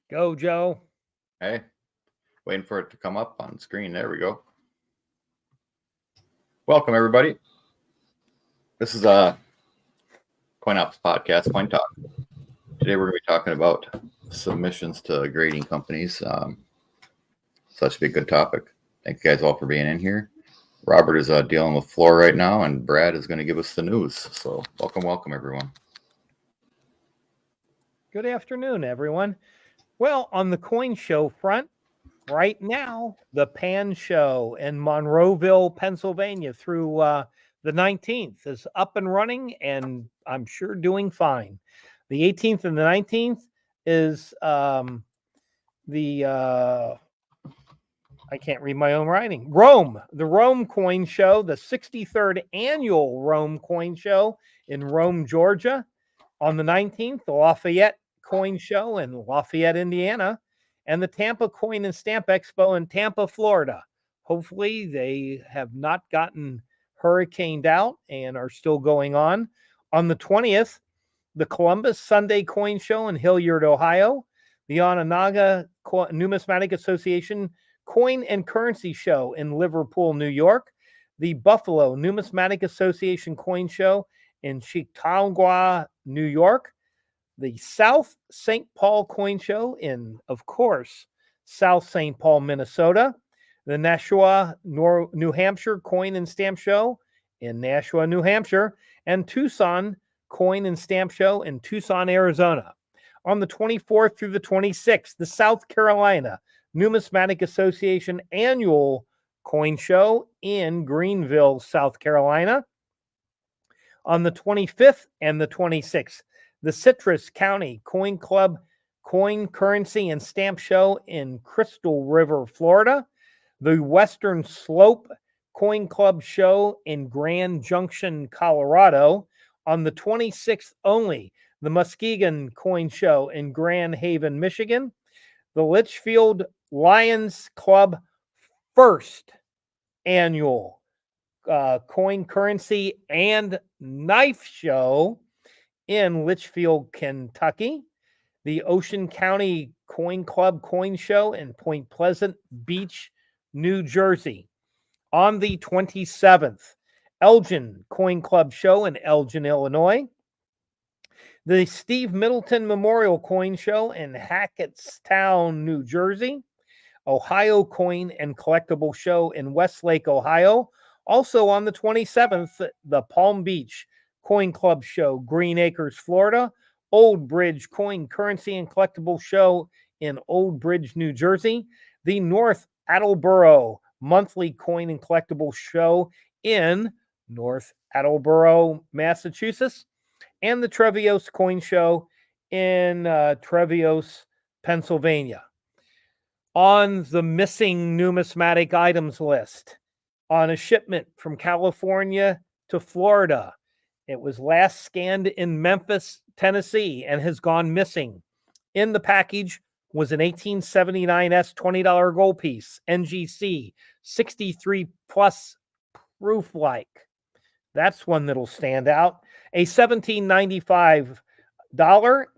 Go, Joe. Hey, waiting for it to come up on screen. There we go. Welcome, everybody. This is a Cointalk podcast, Cointalk. Today we're going to be talking about submissions to grading companies. Such a big good topic. Thank you guys all for being in here. Robert is dealing with floor right now, and Brad is going to give us the news. So welcome, everyone. Good afternoon, everyone. Well, on the coin show front, right now, the Pan Show in Monroeville, Pennsylvania through the 19th is up and running, and I'm sure doing fine. The 18th and the 19th is the I can't read my own writing. The Rome Coin Show, the 63rd annual Rome Coin Show in Rome, Georgia. On the 19th, the Lafayette Coin Show in Lafayette, Indiana, and the Tampa Coin and Stamp Expo in Tampa, Florida. Hopefully, they have not gotten hurricaned out and are still going on. On the 20th, the Columbus Sunday Coin Show in Hilliard, Ohio, the Onondaga Numismatic Association Coin and Currency Show in Liverpool, New York, the Buffalo Numismatic Association Coin Show in Chautauqua, New York, the South St. Paul Coin Show in, of course, South St. Paul, Minnesota, the Nashua, New Hampshire Coin and Stamp Show in Nashua, New Hampshire, and Tucson Coin and Stamp Show in Tucson, Arizona. On the 24th through the 26th, the South Carolina Numismatic Association Annual Coin Show in Greenville, South Carolina. On the 25th and the 26th, the Citrus County Coin Club Coin, Currency, and Stamp Show in Crystal River, Florida. The Western Slope Coin Club Show in Grand Junction, Colorado. On the 26th only, the Muskegon Coin Show in Grand Haven, Michigan. The Litchfield Lions Club first annual Coin, Currency, and Knife Show in Litchfield, Kentucky. The Ocean County Coin Club Coin Show in Point Pleasant Beach, New Jersey. On the 27th, Elgin Coin Club Show in Elgin, Illinois. The Steve Middleton Memorial Coin Show in Hackettstown, New Jersey. Ohio Coin and Collectible Show in Westlake, Ohio. Also on the 27th, the Palm Beach Coin Club Show, Green Acres, Florida. Old Bridge Coin, Currency, and Collectible Show in Old Bridge, New Jersey. The North Attleboro Monthly Coin and Collectible Show in North Attleboro, Massachusetts. And the Trevios Coin Show in Trevios, Pennsylvania. On the missing numismatic items list, on a shipment from California to Florida, it was last scanned in Memphis, Tennessee, and has gone missing. In the package was an 1879S $20 gold piece, NGC, 63 plus proof-like. That's one that'll stand out. A $1795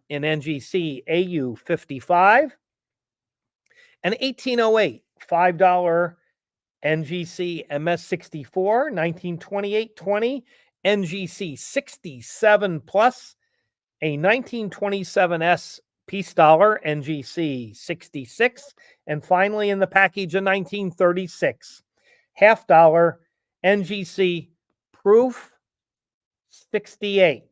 in NGC AU 55. An 1808 $5 NGC MS64, 1928-20, NGC 67 plus, a 1927S piece dollar, NGC 66, and finally in the package a 1936 half dollar NGC proof 68.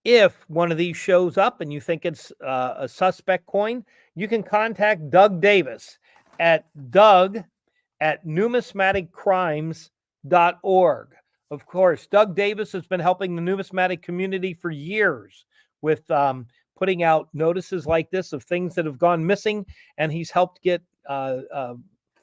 If one of these shows up and you think it's a suspect coin, you can contact Doug Davis at doug@numismaticcrimes.org. Of course, Doug Davis has been helping the numismatic community for years with putting out notices like this of things that have gone missing, and he's helped get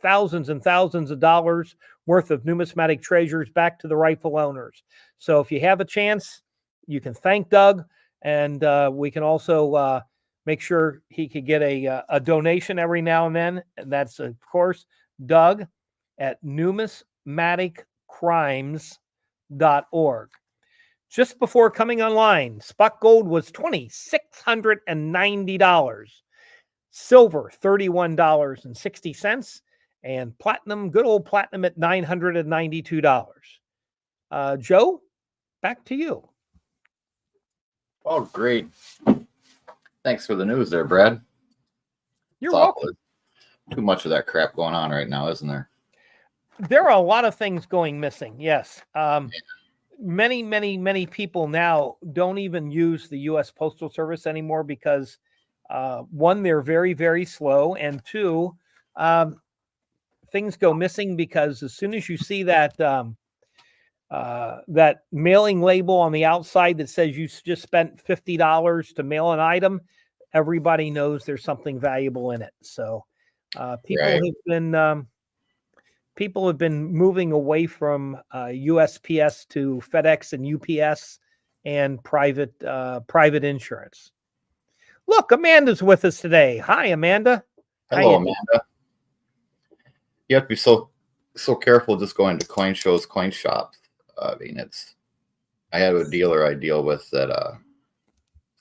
thousands and thousands of dollars worth of numismatic treasures back to the rightful owners. So if you have a chance, you can thank Doug, and we can also make sure he could get a donation every now and then. And that's, of course, Doug at numismaticcrimes.org. Just before coming online, spot gold was $2,690. silver, $31.60, and platinum, good old platinum at $992. Joe, back to you. Oh, great. Thanks for the news there, Brad. You're welcome. Too much of that crap going on right now, isn't there? There are a lot of things going missing. Yes. Many people now don't even use the U.S. Postal Service anymore because, one, they're very, very slow, and two, things go missing because as soon as you see that that mailing label on the outside that says you just spent $50 to mail an item, everybody knows there's something valuable in it. So people have been moving away from USPS to FedEx and UPS and private insurance. Look, Amanda's with us today. Hi, Amanda. Hello, Amanda. You have to be so careful just going to coin shows, coin shops. I mean, I have a dealer I deal with that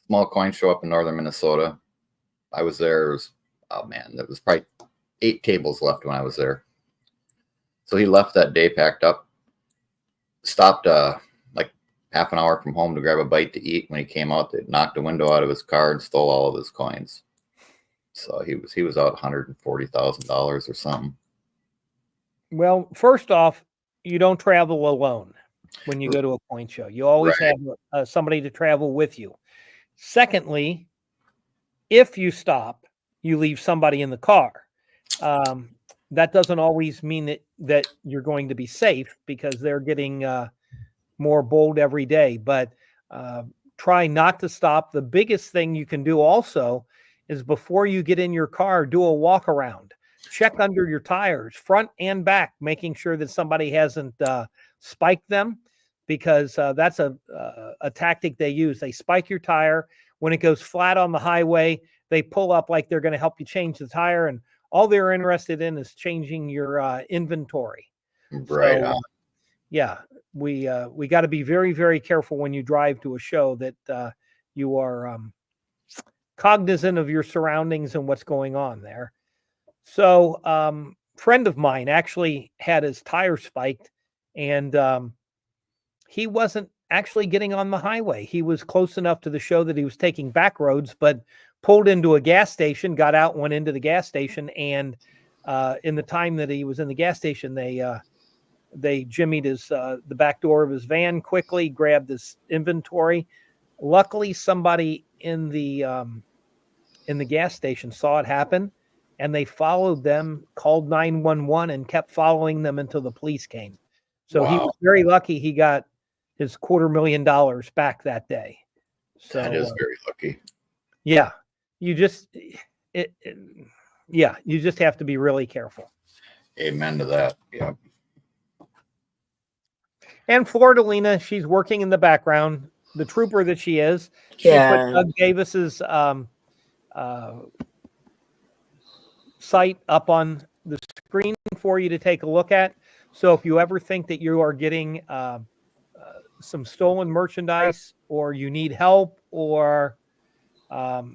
small coin show up in northern Minnesota. I was there. There was probably 8 tables left when I was there. So he left that day, packed up, stopped like half an hour from home to grab a bite to eat. When he came out, they knocked the window out of his car and stole all of his coins. So he was out $140,000 or something. Well, first off, you don't travel alone when you go to a coin show. You always have somebody to travel with you. Secondly, if you stop, you leave somebody in the car. That doesn't always mean that you're going to be safe because they're getting more bold every day. But try not to stop. The biggest thing you can do also is before you get in your car, do a walk around. Check under your tires, front and back, making sure that somebody hasn't spiked them, because that's a tactic they use. They spike your tire. When it goes flat on the highway, they pull up like they're going to help you change the tire, and all they're interested in is changing your inventory. Right. So, yeah, we got to be very, very careful when you drive to a show that you are cognizant of your surroundings and what's going on there. So, friend of mine actually had his tire spiked, and he wasn't actually getting on the highway. He was close enough to the show that he was taking back roads, but pulled into a gas station, got out, went into the gas station, and in the time that he was in the gas station, they jimmied the back door of his van quickly, grabbed his inventory. Luckily, somebody in the gas station saw it happen, and they followed them, called 911, and kept following them until the police came. So He was very lucky he got his $250,000 back that day. So that is very lucky. Yeah. You just have to be really careful. Amen to that. Yeah. And Florida-Lena, she's working in the background, the trooper that she is. She put Doug Davis's site up on the screen for you to take a look at. So if you ever think that you are getting some stolen merchandise, or you need help, or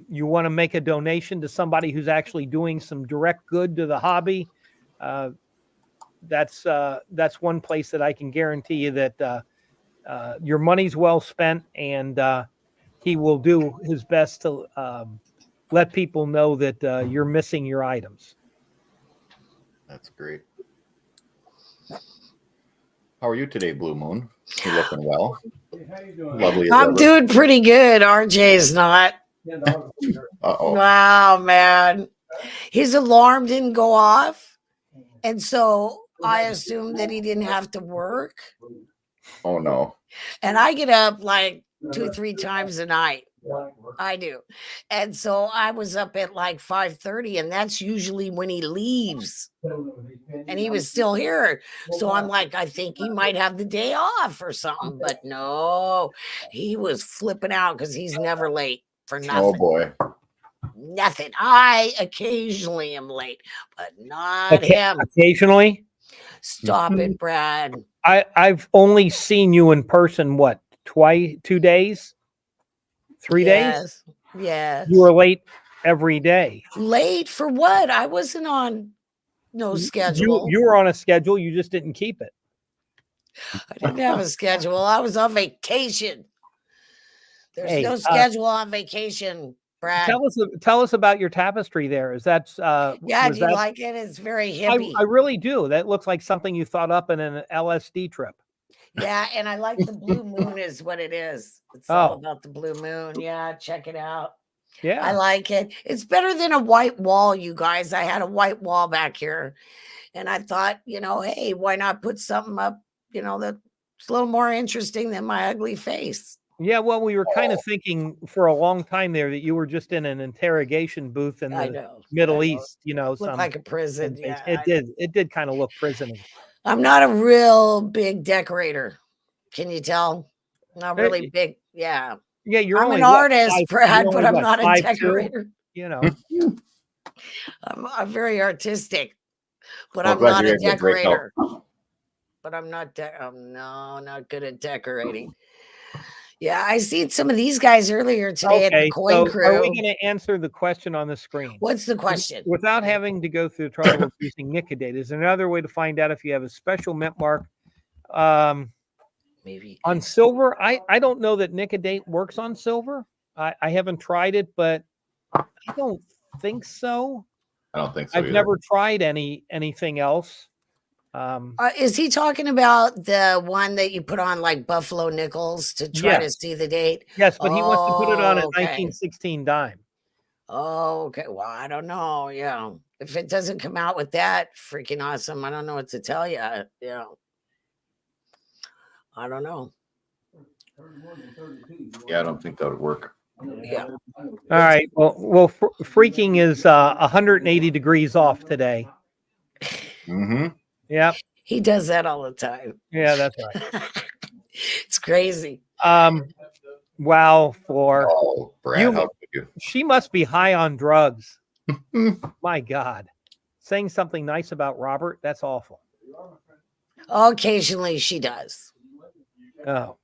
you want to make a donation to somebody who's actually doing some direct good to the hobby, that's one place that I can guarantee you that your money's well spent, and he will do his best to let people know that you're missing your items. That's great. How are you today, Blue Moon? You're looking well. Hey, how you doing? Lovely. I'm doing pretty good. RJ's not. Uh-oh. Wow, man. His alarm didn't go off. And so I assumed that he didn't have to work. Oh, no. And I get up like 2-3 times a night. I do. And so I was up at like 5:30, and that's usually when he leaves. And he was still here. So I'm like, I think he might have the day off or something. But no, he was flipping out because he's never late for nothing. Oh, boy. Nothing. I occasionally am late, but not him. Occasionally? Stop it, Brad. I've only seen you in person, what, 2 days? 3 days? Yes. You were late every day. Late for what? I wasn't on no schedule. You were on a schedule. You just didn't keep it. I didn't have a schedule. I was on vacation. There's Hey, no schedule on vacation, Brad. Tell us about your tapestry there. Is that Yeah, was do you that, like it? It's very I hippie. really do. That looks like something you thought up in an LSD trip. Yeah, and I like the blue moon is what it is. It's all Oh. about the blue moon. Yeah, check it out. I Yeah. like it. It's better than a white wall, you guys. I had a white wall back here, and I thought, hey, why not put something up, that's a little more interesting than my ugly face. Yeah, well, we were kind of thinking for a long time there that you were just in an interrogation booth in I the know. Middle I know. East, Looked like a prison. someplace. Yeah, It did kind of look prisony. I'm not a real big decorator. Can you tell? Not really big. Yeah. Yeah, you're I'm only an artist, you're Brad, only but I'm not a 5'2", decorator. you know. I'm very artistic, but Well, I'm glad not you're a able to break out. decorator. But I'm not. I'm not good at decorating. Yeah, I seen some of these guys earlier today at the Okay, Coin so Crew. are we going to answer the question on the screen? What's the question? Without having to go through the trouble of using Nicodate, is there another way to find out if you have a special mint mark? Maybe On silver, I don't know that Nicodate works on silver. I haven't tried it, but I don't think so. I don't think so I've either. never tried anything else. Is he talking about the one that you put on like buffalo nickels to try to Yes. see the date? Yes, but he wants to put it on a Okay. 1916 dime. Oh, okay. Well, I don't know. Yeah. If it doesn't come out with that, freaking awesome. I don't know what to tell you. Yeah. I don't know. Yeah, I don't think that would work. Yeah. All right. Well, freaking is 180 degrees off today. Mm-hmm. Yep. He does that all the time. Yeah, that's right. It's crazy. Wow, Floor. Oh, Brad, how could you? She must be high on drugs. My God. Saying something nice about Robert, that's awful. Occasionally she does. Oh.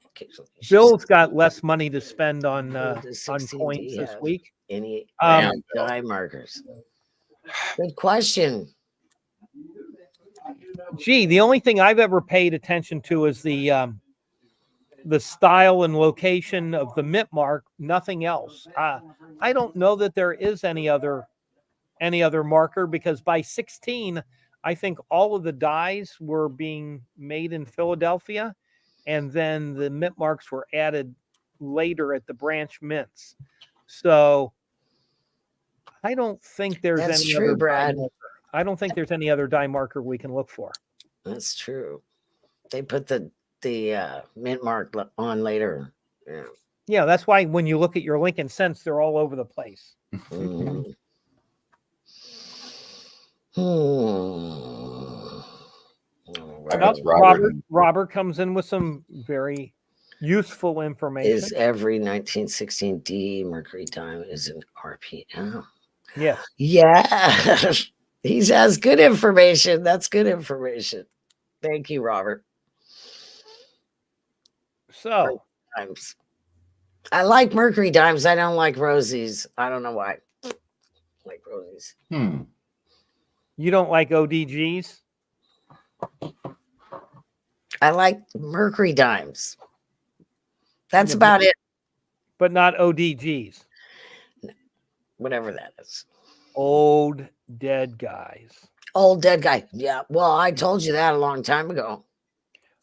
Occasionally Bill's got less money to spend on coins 16D this have week. any Damn, Bill. dye markers? Good question. Gee, the only thing I've ever paid attention to is the style and location of the mint mark. Nothing else. I don't know that there is any other marker, because by 16, I think all of the dyes were being made in Philadelphia, and then the mint marks were added later at the branch mints. So I don't think there's That's any true, other Brad. dye marker. I don't think there's any other dye marker we can look for. That's true. They put the mint mark on later. Yeah. Yeah, that's why when you look at your Lincoln Cents, they're all over the place. Mhm. I bet it's Robert. Robert comes in with some very useful information. Is every 1916D mercury dime is an RPM? Yes. Yeah. He has good information. That's good information. Thank you, Robert. So Dimes. I like mercury dimes. I don't like rosies. I don't know why. I like rosies. you don't like ODGs? I like mercury dimes. That's about it. But not ODGs. Whatever that is. Old dead guys. Old dead guy. Yeah. Well, I told you that a long time ago.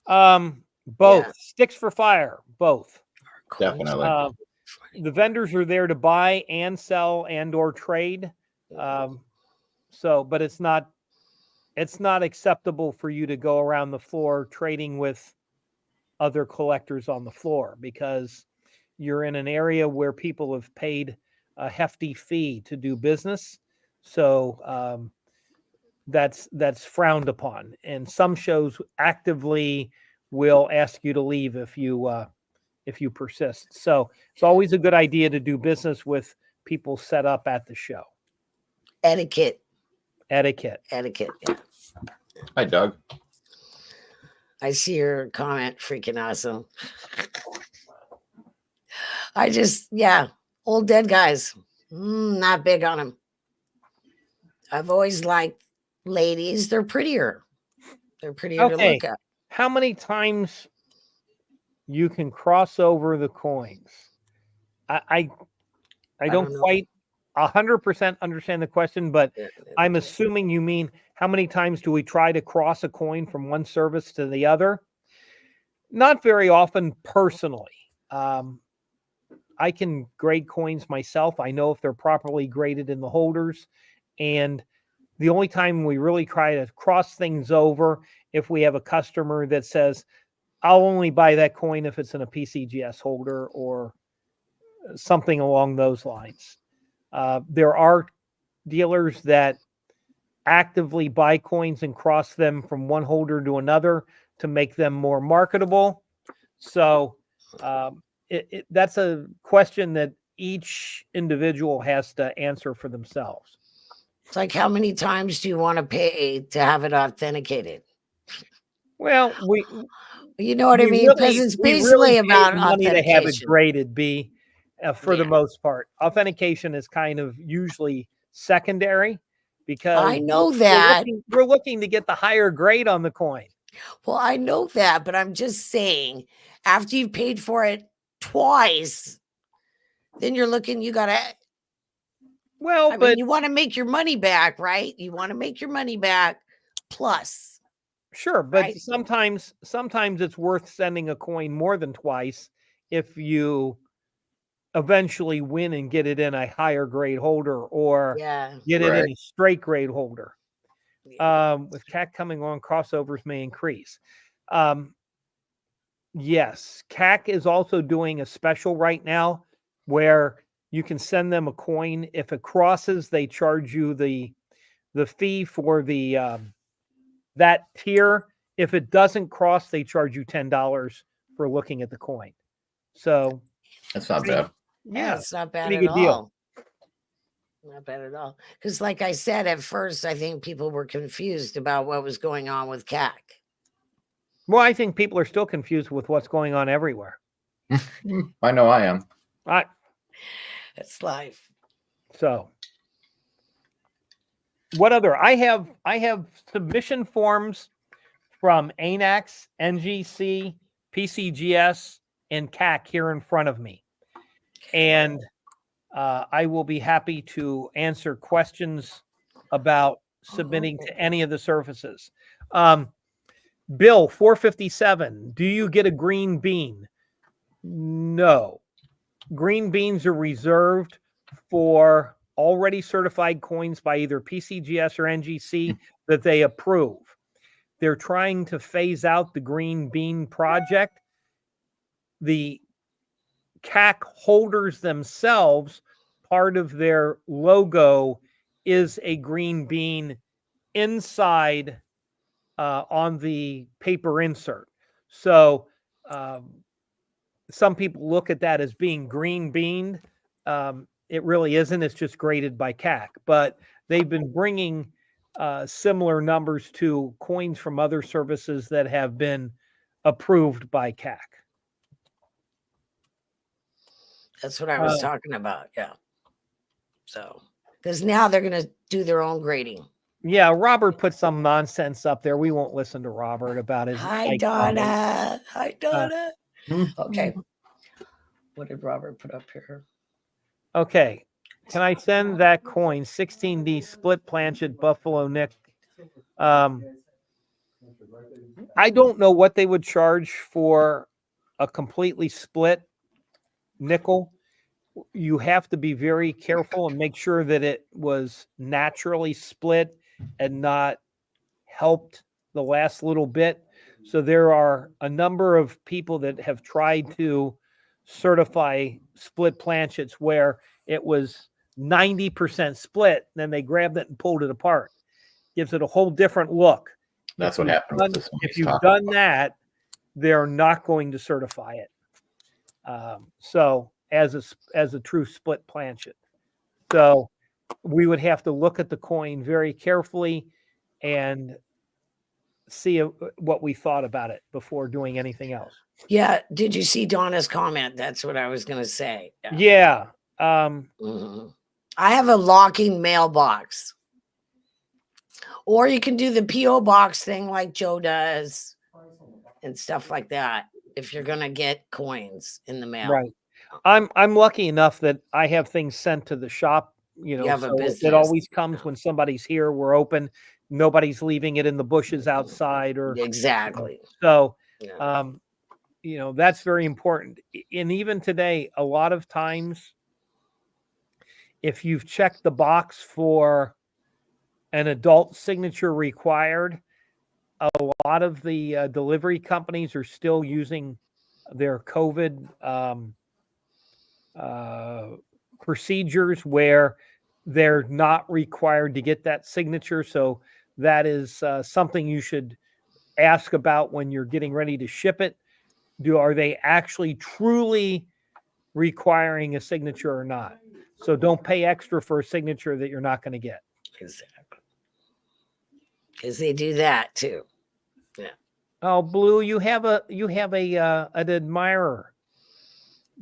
Both. Yeah. Sticks for fire. Both. Definitely. The vendors are there to buy and sell and or trade. But it's not acceptable for you to go around the floor trading with other collectors on the floor, because you're in an area where people have paid a hefty fee to do business. So that's frowned upon, and some shows actively will ask you to leave if you persist. So it's always a good idea to do business with people set up at the show. Etiquette. Yeah. Hi, Doug. I see your comment. Freaking awesome. Old dead guys. Not big on them. I've always liked ladies. They're prettier. They're prettier to Okay. look at. How many times you can cross over the coins? I don't don't know. quite 100% understand the question, but I'm assuming you mean how many times do we try to cross a coin from one service to the other? Not very often personally. I can grade coins myself. I know if they're properly graded in the holders. And the only time we really try to cross things over if we have a customer that says, I'll only buy that coin if it's in a PCGS holder or something along those lines. There are dealers that actively buy coins and cross them from one holder to another to make them more marketable. So that's a question that each individual has to answer for themselves. It's like, how many times do you want to pay to have it authenticated? Well, you know what I mean? Because it's basically about money authentication. to have it graded, for the most part. Authentication is kind of usually secondary because I know that we're looking to get the higher grade on the coin. Well, I know that, but I'm just saying, after you've paid for it twice, then you're looking, you gotta. Well, but you want to make your money back, right? You want to make your money back plus. Sure, but sometimes it's worth sending a coin more than twice if you eventually win and get it in a higher grade holder or get it in a straight grade holder. With CAC coming on, crossovers may increase. Yes, CAC is also doing a special right now where you can send them a coin. If it crosses, they charge you the fee for the that tier. If it doesn't cross, they charge you $10 for looking at the coin. So that's not bad. Yeah, it's not bad at all. Deal. Not bad at all. Because like I said, at first, I think people were confused about what was going on with CAC. Well, I think people are still confused with what's going on everywhere. I know I am. It's life. So what other? I have submission forms from ANAX, NGC, PCGS, and CAC here in front of me. And I will be happy to answer questions about submitting to any of the services. Bill 457, do you get a green bean? No. Green beans are reserved for already certified coins by either PCGS or NGC that they approve. They're trying to phase out the green bean project. The CAC holders themselves, part of their logo is a green bean inside on the paper insert. So some people look at that as being green beaned. It really isn't. It's just graded by CAC. But they've been bringing similar numbers to coins from other services that have been approved by CAC. That's what I was talking about. Yeah. So, because now they're going to do their own grading. Yeah, Robert put some nonsense up there. We won't listen to Robert about his. Hi, Donna. Hi, Donna. Okay. What did Robert put up here? Okay. Can I send that coin 16D split planchet Buffalo Nick? I don't know what they would charge for a completely split nickel. You have to be very careful and make sure that it was naturally split and not helped the last little bit. So there are a number of people that have tried to certify split planchets where it was 90% split, then they grabbed it and pulled it apart. Gives it a whole different look. That's what happened. If you've done that, they're not going to certify it. So as a true split planchet. So we would have to look at the coin very carefully and see what we thought about it before doing anything else. Yeah. Did you see Donna's comment? That's what I was going to say. Yeah. I have a locking mailbox. Or you can do the P.O. box thing like Joe does and stuff like that if you're going to get coins in the mail. Right. I'm lucky enough that I have things sent to the shop, you know, have a so it business. always comes when somebody's here. We're open. Nobody's leaving it in the bushes outside or Exactly. so. Yeah. You know, that's very important. And even today, a lot of times, if you've checked the box for an adult signature required, a lot of the delivery companies are still using their COVID procedures where they're not required to get that signature. So that is something you should ask about when you're getting ready to ship it. Are they actually truly requiring a signature or not? So don't pay extra for a signature that you're not going to get. Exactly. Because they do that too. Yeah. Oh, Blue, you have an admirer.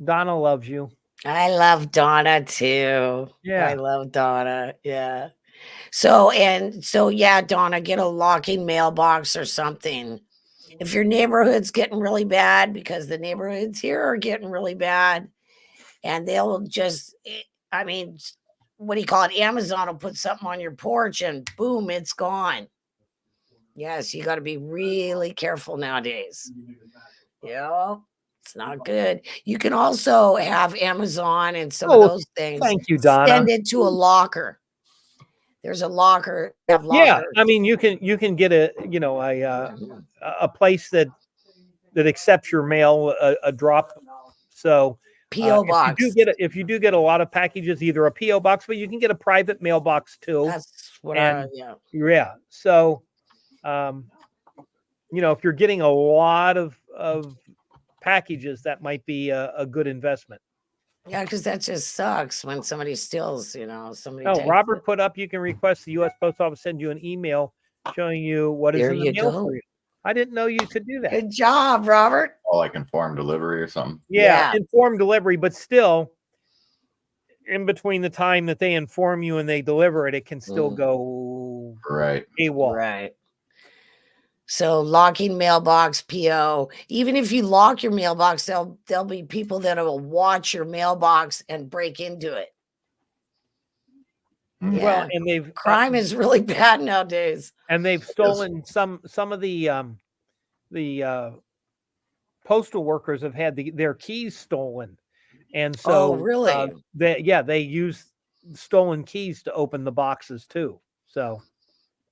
Donna loves you. I love Donna too. Yeah. I love Donna. Yeah. So yeah, Donna, get a locking mailbox or something. If your neighborhood's getting really bad, because the neighborhoods here are getting really bad, and they'll just, I mean, what do you call it? Amazon will put something on your porch and boom, it's gone. Yes, you got to be really careful nowadays. Yeah, it's not good. You can also have Amazon and some of those things. Thank you, Donna. Send it to a locker. There's a locker. Have Yeah, lockers. I mean, you can get a place that accepts your mail, a drop. So P.O. box. if you do get a lot of packages, either a P.O. box, but you can get a private mailbox too. That's what yeah. So, if you're getting a lot of packages, that might be a good investment. Yeah, because that just sucks when somebody steals, somebody. Oh, Robert put up, you can request the U.S. Post Office send you an email showing you what is in the mail for you. I didn't know you could do that. Good job, Robert. Oh, like informed delivery or something? Yeah, informed delivery, but still, in between the time that they inform you and they deliver it, it can still go AWOL. Right. So locking mailbox, PO. Even if you lock your mailbox, there'll be people that will watch your mailbox and break into it. Yeah. Well, and crime is really bad nowadays. And they've stolen some of the postal workers have had their keys stolen, and so really, they use stolen keys to open the boxes too. So,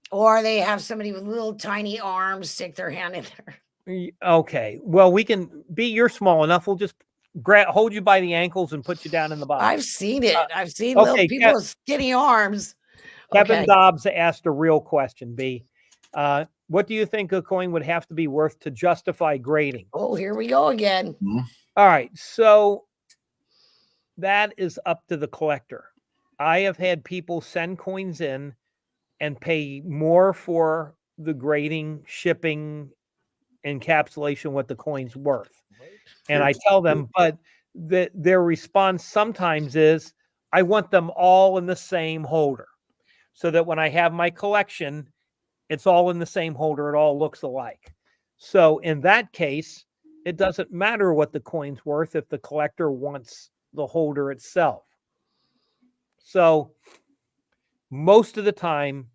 or they have somebody with little tiny arms stick their hand in there. Okay, well, you're small enough. We'll just hold you by the ankles and put you down in the box. I've seen it. I've seen little people with skinny arms. Kevin Dobbs asked a real question, B. What do you think a coin would have to be worth to justify grading? Oh, here we go again. Mm-hmm. All right. So that is up to the collector. I have had people send coins in and pay more for the grading, shipping, encapsulation, what the coin's worth. And I tell them, but their response sometimes is, I want them all in the same holder so that when I have my collection, it's all in the same holder. It all looks alike. So in that case, it doesn't matter what the coin's worth if the collector wants the holder itself. So most of the time,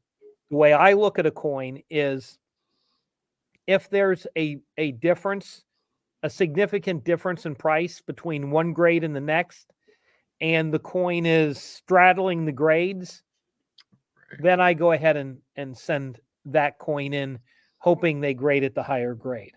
the way I look at a coin is if there's a difference, a significant difference in price between one grade and the next, and the coin is straddling the grades, then I go ahead and send that coin in, hoping they grade at the higher grade.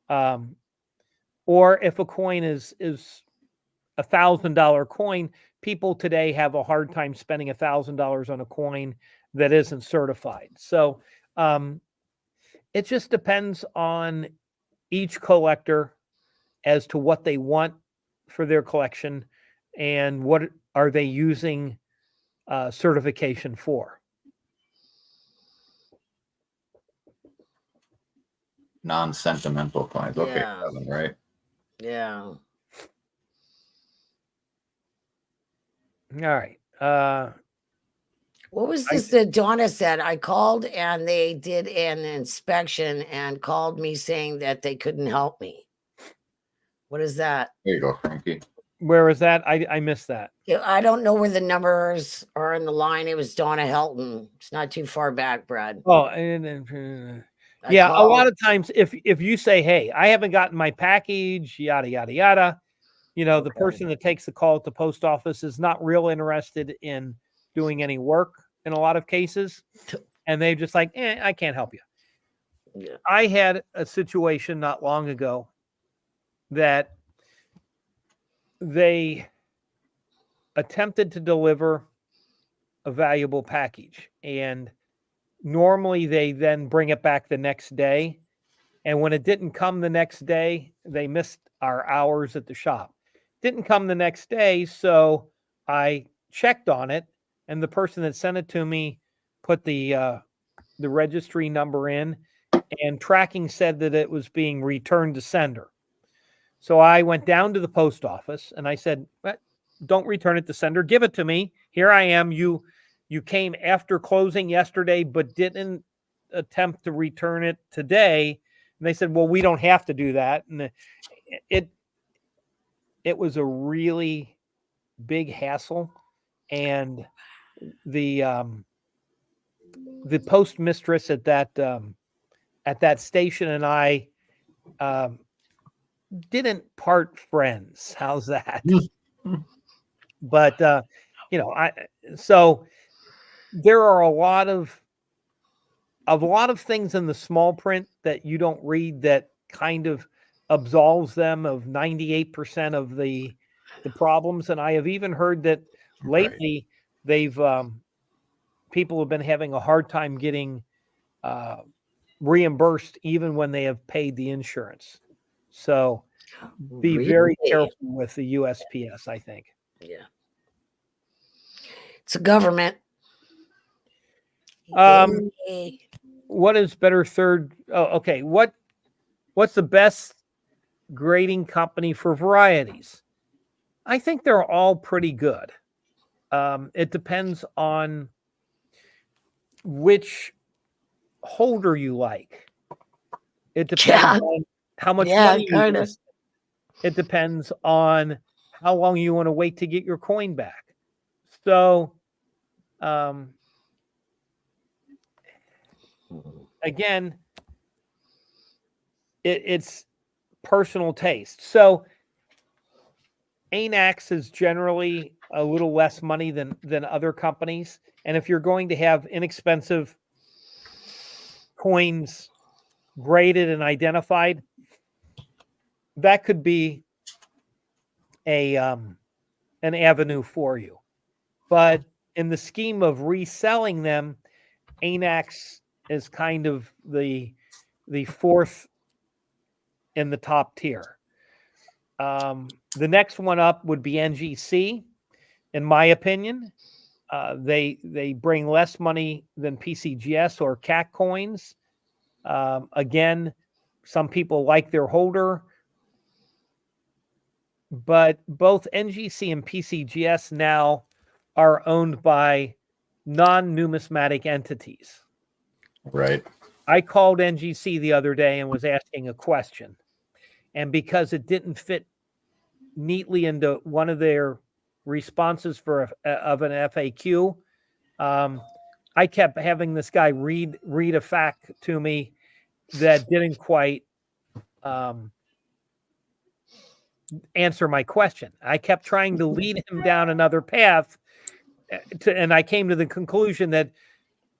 Or if a coin is $1,000 coin, people today have a hard time spending $1,000 on a coin that isn't certified. So it just depends on each collector as to what they want for their collection and what are they using certification for. Non-sentimental coins. Okay, Kevin, right? Yeah. All right. What was this that Donna said? I called and they did an inspection and called me saying that they couldn't help me. What is that? There you go, Frankie. Where is that? I missed that. I don't know where the numbers are in the line. It was Donna Helton. It's not too far back, Brad. Oh, yeah. called. A lot of times, if you say, "Hey, I haven't gotten my package," yada yada yada, the person that takes the call at the post office is not real interested in doing any work in a lot of cases, and they're just like, I can't help you. Yeah. I had a situation not long ago that they attempted to deliver a valuable package, and normally they then bring it back the next day. And when it didn't come the next day, they missed our hours at the shop. Didn't come the next day, so I checked on it, and the person that sent it to me put the registry number in, and tracking said that it was being returned to sender. So I went down to the post office and I said, "Don't return it to sender. Give it to me. Here I am. You came after closing yesterday, but didn't attempt to return it today." And they said, "Well, we don't have to do that." And it was a really big hassle. And the postmistress at that station and I didn't part friends. How's that? But so there are a lot of things in the small print that you don't read that kind of absolves them of 98% of the problems. And I have even heard that lately they've people have been having a hard time getting reimbursed even when they have paid the insurance. So be very careful with the USPS, I think. Yeah. It's a government. What is better third? Oh, okay. What's the best grading company for varieties? I think they're all pretty good. It depends on which holder you like. It depends on how much money you invest. It depends on how long you want to wait to get your coin back. So, again, it's personal taste. So, ANAX is generally a little less money than other companies. And if you're going to have inexpensive coins graded and identified, that could be an avenue for you. But in the scheme of reselling them, ANAX is kind of the fourth in the top tier. The next one up would be NGC, in my opinion. They bring less money than PCGS or CAC coins. Again, some people like their holder, but both NGC and PCGS now are owned by non-numismatic entities. Right. I called NGC the other day and was asking a question. And because it didn't fit neatly into one of their responses of an FAQ, I kept having this guy read a fact to me that didn't quite answer my question. I kept trying to lead him down another path, and I came to the conclusion that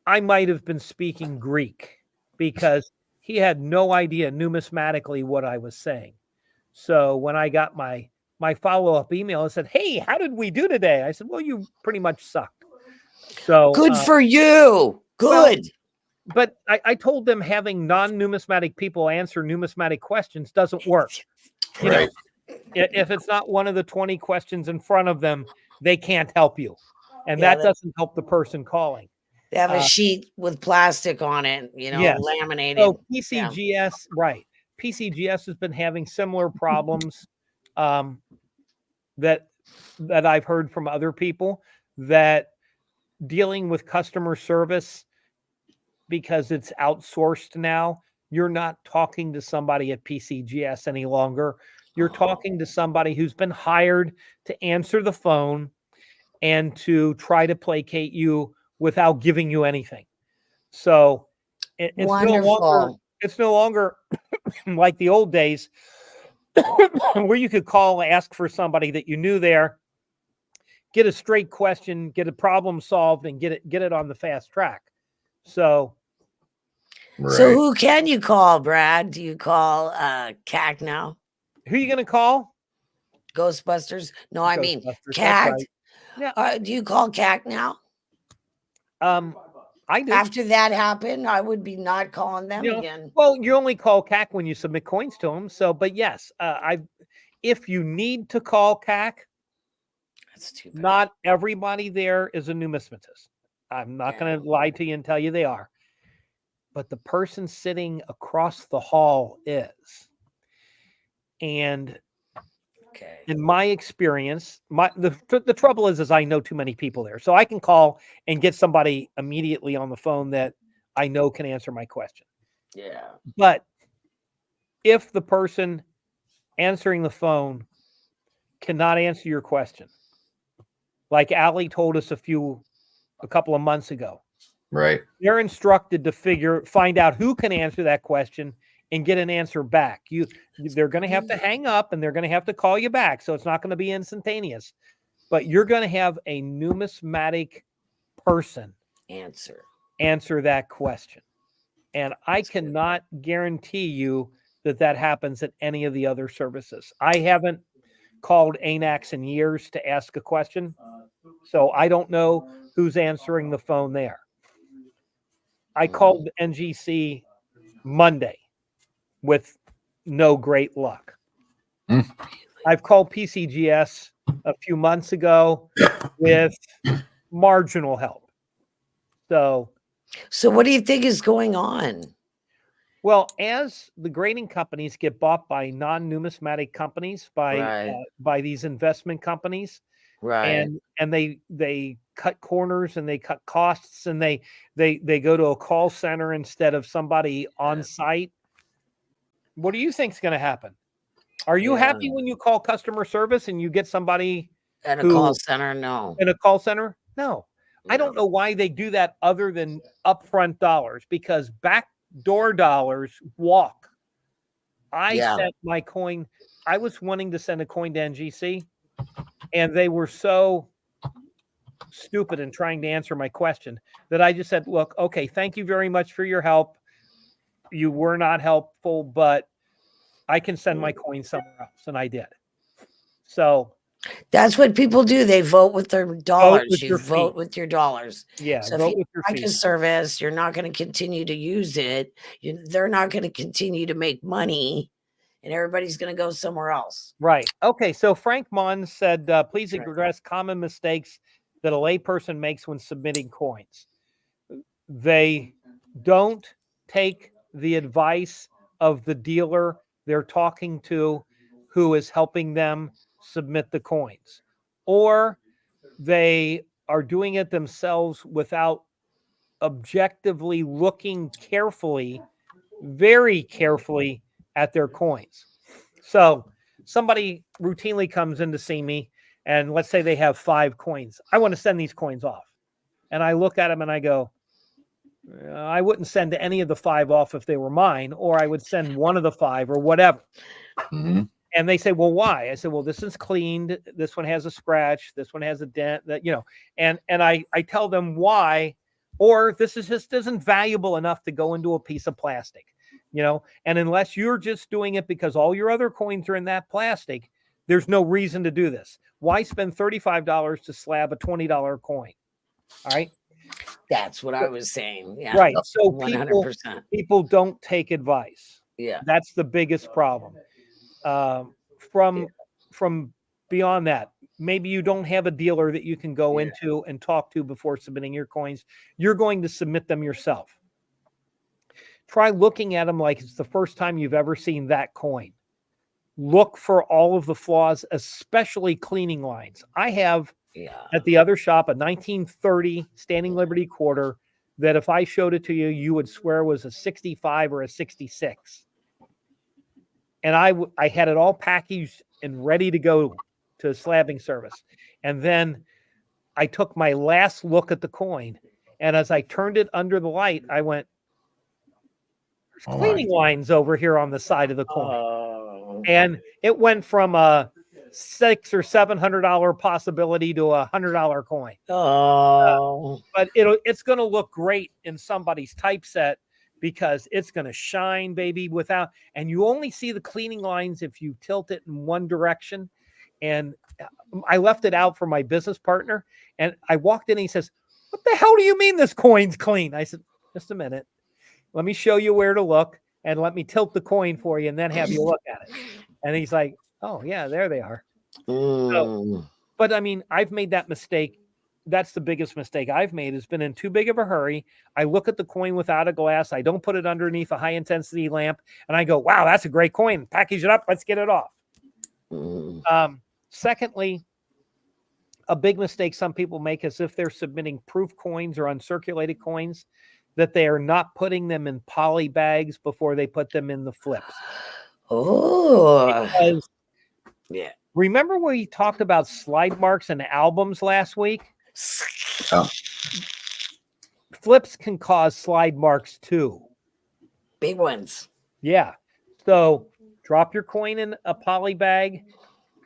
I might have been speaking Greek because he had no idea numismatically what I was saying. So when I got my follow-up email, I said, "Hey, how did we do today?" I said, "Well, you pretty much sucked." So good for you. Good. Well, but I told them having non-numismatic people answer numismatic questions doesn't work. You know, if it's not one of the 20 questions in front of them, they can't help you. And that doesn't help the person calling. They have a sheet with plastic on it, laminated. So PCGS, right. PCGS has been having similar problems that I've heard from other people. that dealing with customer service, because it's outsourced now, you're not talking to somebody at PCGS any longer. You're talking to somebody who's been hired to answer the phone and to try to placate you without giving you anything. So it's Wonderful. no longer like the old days where you could call, ask for somebody that you knew there, get a straight question, get a problem solved, and get it on the fast track. So So who can you call, Brad? Do you call CAC now? who are you going to call? Ghostbusters? No, I mean Ghostbusters, that's CAC. right. Yeah. Do you call CAC now? I do. After that happened, I would be not calling them again. Well, you only call CAC when you submit coins to them. So, but yes, if you need to call CAC, That's too bad. not everybody there is a numismatist. I'm not going to lie to you and tell you they are. But the person sitting across the hall is. And in my experience, the trouble is I know too many people there. So I can call and get somebody immediately on the phone that I know can answer my question. Yeah. But if the person answering the phone cannot answer your question, like Allie told us a couple of months ago, right? They're instructed to find out who can answer that question and get an answer back. They're going to have to hang up and they're going to have to call you back. So it's not going to be instantaneous, but you're going to have a numismatic person answer that question. And I cannot guarantee you that happens at any of the other services. I haven't called ANAX in years to ask a question, so I don't know who's answering the phone there. I called NGC Monday with no great luck. I've called PCGS a few months ago with marginal help. So what do you think is going on? Well, as the grading companies get bought by non-numismatic companies, by these investment companies, right, and they cut corners and they cut costs and they go to a call center instead of somebody on site. What do you think is going to happen? Are you happy when you call customer service and you get somebody at a call center? No. In a call center? No. I don't know why they do that other than upfront dollars, because backdoor dollars walk. I sent my coin. I was wanting to send a coin to NGC, and they were so stupid in trying to answer my question that I just said, look, okay, thank you very much for your help. You were not helpful, but I can send my coin somewhere else. And I did. So that's what people do. They vote with their dollars. You vote with your dollars. Yeah. So if you like a service, you're not going to continue to use it. They're not going to continue to make money, and everybody's going to go somewhere else. Right. Okay. So Frank Mon said, please address common mistakes that a layperson makes when submitting coins. They don't take the advice of the dealer they're talking to who is helping them submit the coins, or they are doing it themselves without objectively looking very carefully at their coins. So somebody routinely comes in to see me, and let's say they have 5 coins. I want to send these coins off. And I look at them and I go, I wouldn't send any of the 5 off if they were mine, or I would send one of the 5 or whatever. Mm-hmm. And they say, well, why? I said, well, this is cleaned. This one has a scratch. This one has a dent, and I tell them why, or this is just isn't valuable enough to go into a piece of plastic, and unless you're just doing it because all your other coins are in that plastic, there's no reason to do this. Why spend $35 to slab a $20 coin? All right. That's what I was saying. Yeah. Right. So 100%. People don't take advice. Yeah. That's the biggest problem. From beyond that, maybe you don't have a dealer that you can go into and talk to before submitting your coins. You're going to submit them yourself. Try looking at them like it's the first time you've ever seen that coin. Look for all of the flaws, especially cleaning lines. I have at the other shop, a 1930 Standing Liberty quarter that if I showed it to you, you would swear was a 65 or a 66. And I had it all packaged and ready to go to slabbing service. And then I took my last look at the coin. And as I turned it under the light, I went, there's cleaning lines over here on the side of the coin. And it went from a $600 or $700 possibility to $100 coin. But it's going to look great in somebody's typeset because it's going to shine, baby, and you only see the cleaning lines if you tilt it in one direction. And I left it out for my business partner, and I walked in and he says, "What the hell do you mean this coin's clean?" I said, "Just a minute. Let me show you where to look and let me tilt the coin for you and then have you look at it." And he's like, "Oh yeah, there they are." So, but I mean, I've made that mistake. That's the biggest mistake I've made, has been in too big of a hurry. I look at the coin without a glass. I don't put it underneath a high intensity lamp. And I go, wow, that's a great coin. Package it up. Let's get it off. Secondly, a big mistake some people make is if they're submitting proof coins or uncirculated coins, that they are not putting them in poly bags before they put them in the flips. Because, yeah. Remember when we talked about slide marks and albums last week? Oh. Flips can cause slide marks too. Big ones. Yeah. So drop your coin in a poly bag,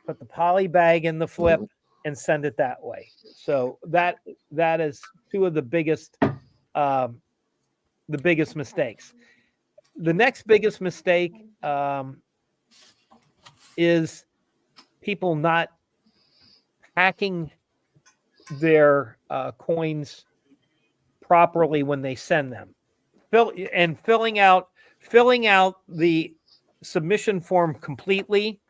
put the poly bag in the flip, and send it that way. So that is two of the biggest mistakes. The next biggest mistake is people not packing their coins properly when they send them. Filling out the submission form completely,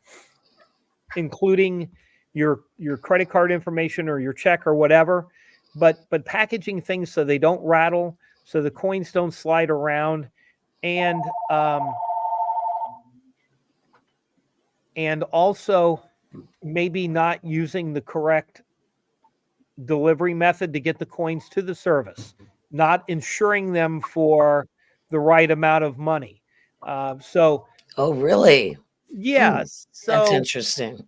including your credit card information or your check or whatever, but packaging things so they don't rattle, so the coins don't slide around, and also maybe not using the correct delivery method to get the coins to the service, not insuring them for the right amount of money. Oh, really? Yeah. So that's interesting.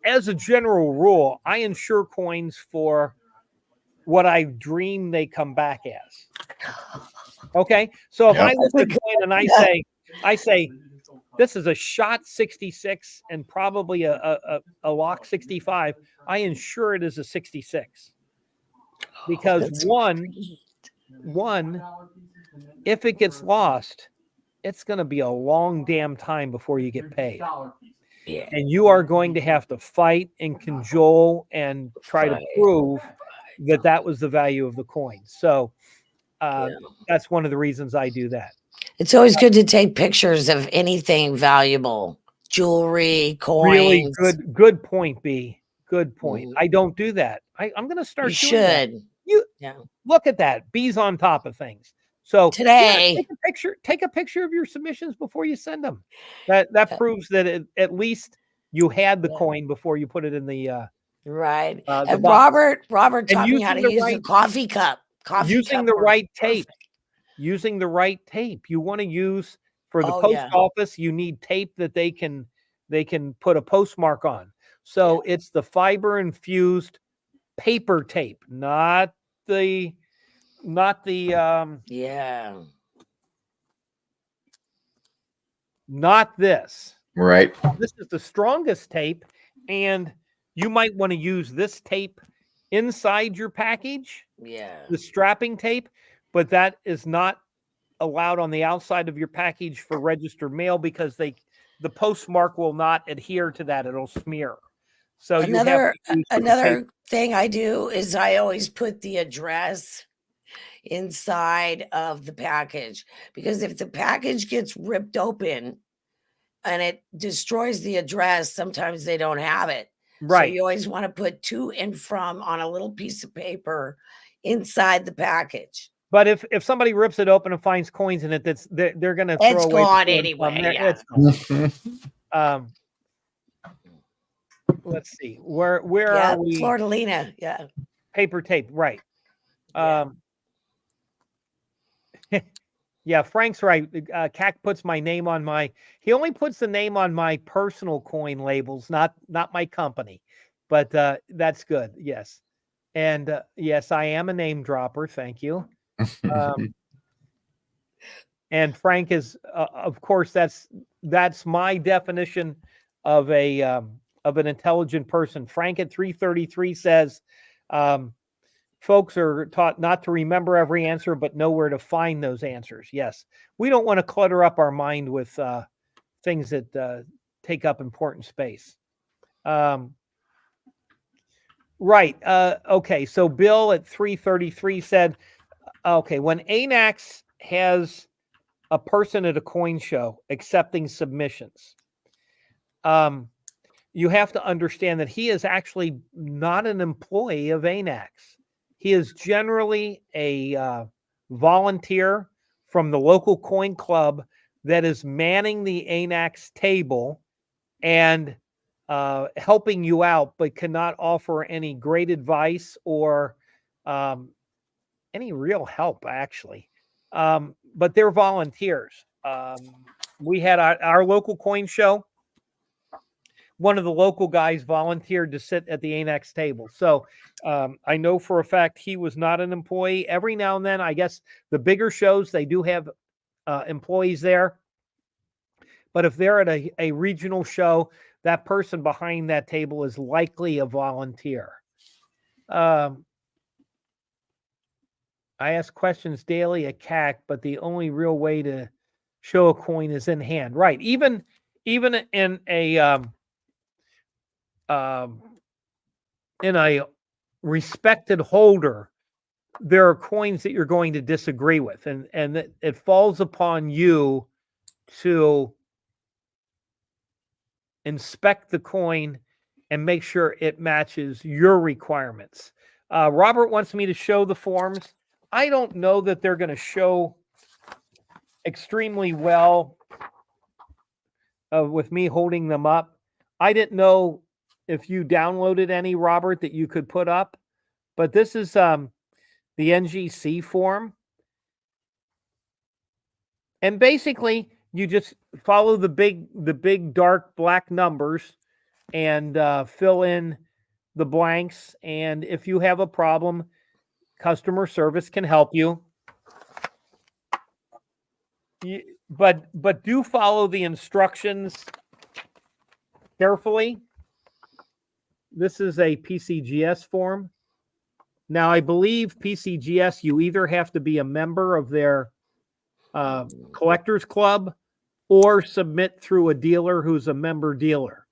As a general rule, I insure coins for what I dream they come back as. Okay. So if I look at a coin and I say, this is a shot 66 and probably a lock 65, I insure it as a 66. Because one, if it gets lost, it's going to be a long damn time before you get paid. Yeah. And you are going to have to fight and cajole and try to prove that was the value of the coin. So that's one of the reasons I do that. It's always good to take pictures of anything valuable, jewelry, coins. Really good point, B. Good point. I don't do that. I'm going to start doing should. That. You look at that. B's on top of things. So today, take a picture of your submissions before you send them. That proves that at least you had the coin before you put it in the right. The and box. Robert taught me how to use the coffee cup. Using the right tape. Using the right tape. You want to use for the post office. You need tape that they can put a postmark on. So it's the fiber infused paper tape, not this. Not this. Right. This is the strongest tape, and you might want to use this tape inside your package. Yeah. The strapping tape, but that is not allowed on the outside of your package for registered mail because the postmark will not adhere to that. It'll smear. So another thing I do is I always put the address inside of the package, because if the package gets ripped open and it destroys the address, sometimes they don't have it. Right. So you always want to put to and from on a little piece of paper inside the package. But if somebody rips it open and finds coins in it, they're going to throw it's away. Gone anyway. It's gone. let's see. Where Yeah, are we? Florida-lina. Yeah. Paper tape, right. Yeah. Yeah, Frank's right. CAC puts my name on he only puts the name on my personal coin labels, not my company. But that's good. Yes. And yes, I am a name dropper. Thank you. And Frank is, of course, that's my definition of an intelligent person. Frank at 333 says, folks are taught not to remember every answer, but know where to find those answers. Yes, we don't want to clutter up our mind with things that take up important space. Right. Okay. So Bill at 333 said, okay, when ANAX has a person at a coin show accepting submissions, you have to understand that he is actually not an employee of ANAX. He is generally a volunteer from the local coin club that is manning the ANAX table and helping you out, but cannot offer any great advice or any real help, actually. But they're volunteers. We had our local coin show. One of the local guys volunteered to sit at the ANAX table. So I know for a fact he was not an employee. Every now and then, I guess the bigger shows, they do have employees there. But if they're at a regional show, that person behind that table is likely a volunteer. I ask questions daily at CAC, but the only real way to show a coin is in hand. Right. Even in a respected holder, there are coins that you're going to disagree with, and it falls upon you to inspect the coin and make sure it matches your requirements. Robert wants me to show the forms. I don't know that they're going to show extremely well with me holding them up. I didn't know if you downloaded any, Robert, that you could put up, but this is the NGC form. And basically, you just follow the big dark black numbers and fill in the blanks. And if you have a problem, customer service can help you. But do follow the instructions carefully. This is a PCGS form. Now, I believe PCGS, you either have to be a member of their collectors club or submit through a dealer who's a member dealer.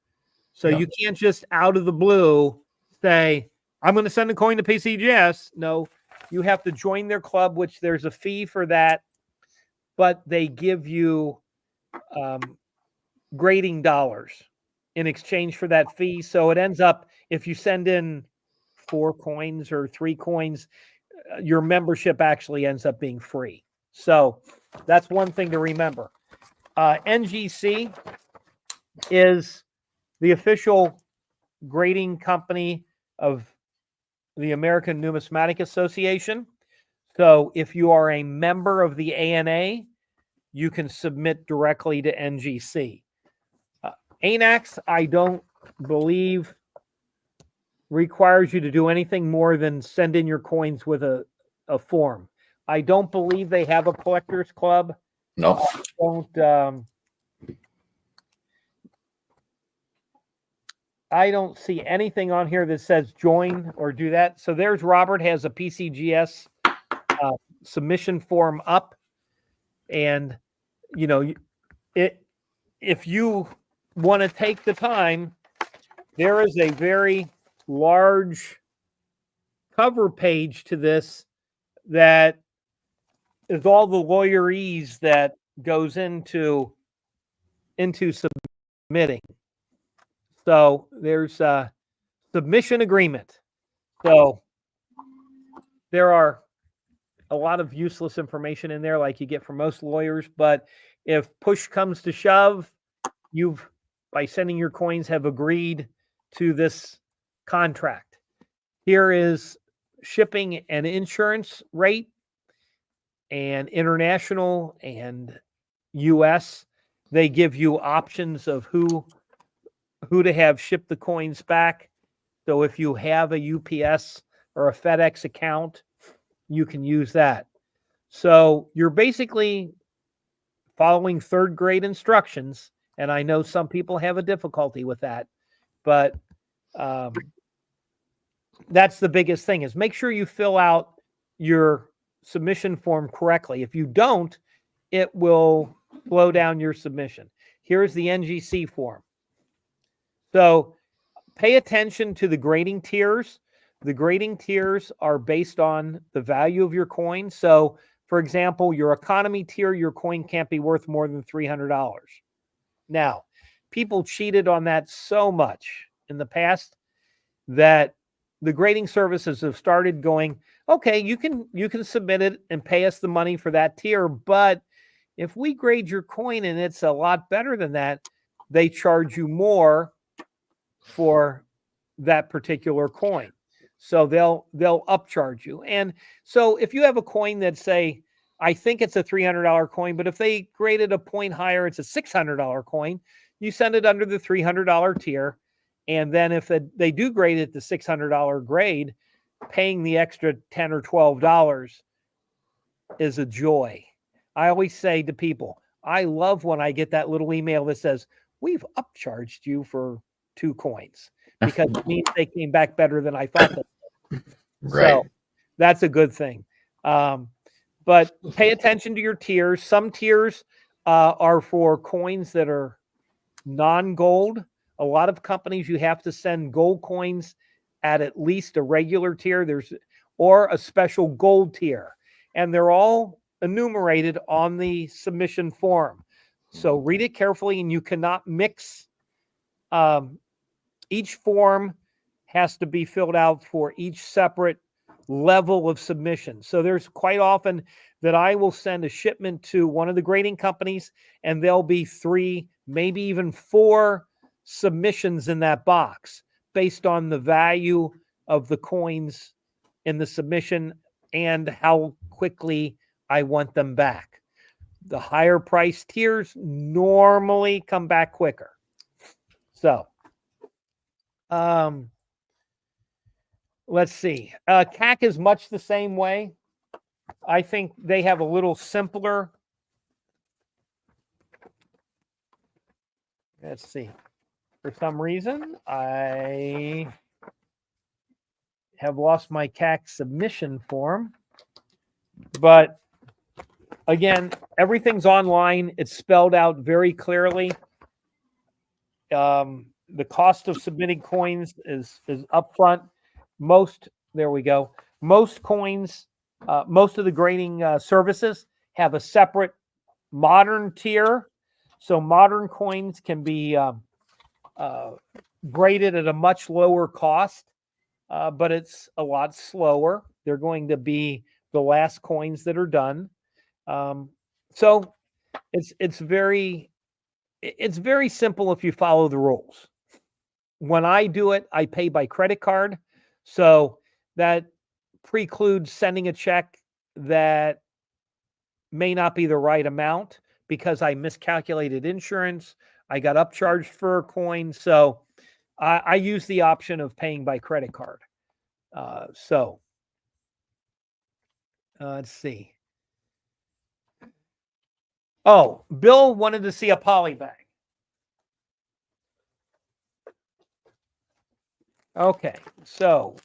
So you can't just out of the blue say, I'm going to send a coin to PCGS. No, you have to join their club, which there's a fee for that, but they give you grading dollars in exchange for that fee. So it ends up, if you send in 4 coins or 3 coins, your membership actually ends up being free. So that's one thing to remember. NGC is the official grading company of the American Numismatic Association. So if you are a member of the ANA, you can submit directly to NGC. ANAX, I don't believe, requires you to do anything more than send in your coins with a form. I don't believe they have a collectors club. No. I don't see anything on here that says join or do that. So there's Robert has a PCGS submission form up, and if you want to take the time, there is a very large cover page to this that is all the lawyerese that goes into submitting. So there's a submission agreement. So there are a lot of useless information in there, like you get from most lawyers. But if push comes to shove, you've, by sending your coins, have agreed to this contract. Here is shipping and insurance rate, and international and US. They give you options of who to have ship the coins back. So if you have a UPS or a FedEx account, you can use that. So you're basically following third grade instructions. And I know some people have a difficulty with that, but that's the biggest thing, is make sure you fill out your submission form correctly. If you don't, it will slow down your submission. Here's the NGC form. So pay attention to the grading tiers. The grading tiers are based on the value of your coin. So, for example, your economy tier, your coin can't be worth more than $300. Now, people cheated on that so much in the past that the grading services have started going, okay, you can submit it and pay us the money for that tier, but if we grade your coin and it's a lot better than that, they charge you more for that particular coin. So they'll upcharge you. And so if you have a coin that, say, I think it's a $300 coin, but if they graded a point higher, it's a $600 coin, you send it under the $300 tier. And then if they do grade it the $600 grade, paying the extra $10 or $12 is a joy. I always say to people, I love when I get that little email that says, we've upcharged you for 2 coins, because it means they came back better than I thought they would. Right. So that's a good thing. But pay attention to your tiers. Some tiers are for coins that are non-gold. A lot of companies, you have to send gold coins at least a regular tier, or a special gold tier, and they're all enumerated on the submission form. So read it carefully, and you cannot mix. Each form has to be filled out for each separate level of submission. So there's quite often that I will send a shipment to one of the grading companies, and there'll be 3, maybe even 4 submissions in that box based on the value of the coins in the submission and how quickly I want them back. The higher price tiers normally come back quicker. So, let's see. CAC is much the same way. I think they have a little simpler. Let's see. For some reason, I have lost my CAC submission form. But again, everything's online. It's spelled out very clearly. The cost of submitting coins is upfront. There we go. Most coins, most of the grading services have a separate modern tier. So modern coins can be graded at a much lower cost, but it's a lot slower. They're going to be the last coins that are done. So it's very simple if you follow the rules. When I do it, I pay by credit card. So that precludes sending a check that may not be the right amount because I miscalculated insurance. I got upcharged for a coin. So I use the option of paying by credit card. Let's see. Oh, Bill wanted to see a poly bag. Okay, so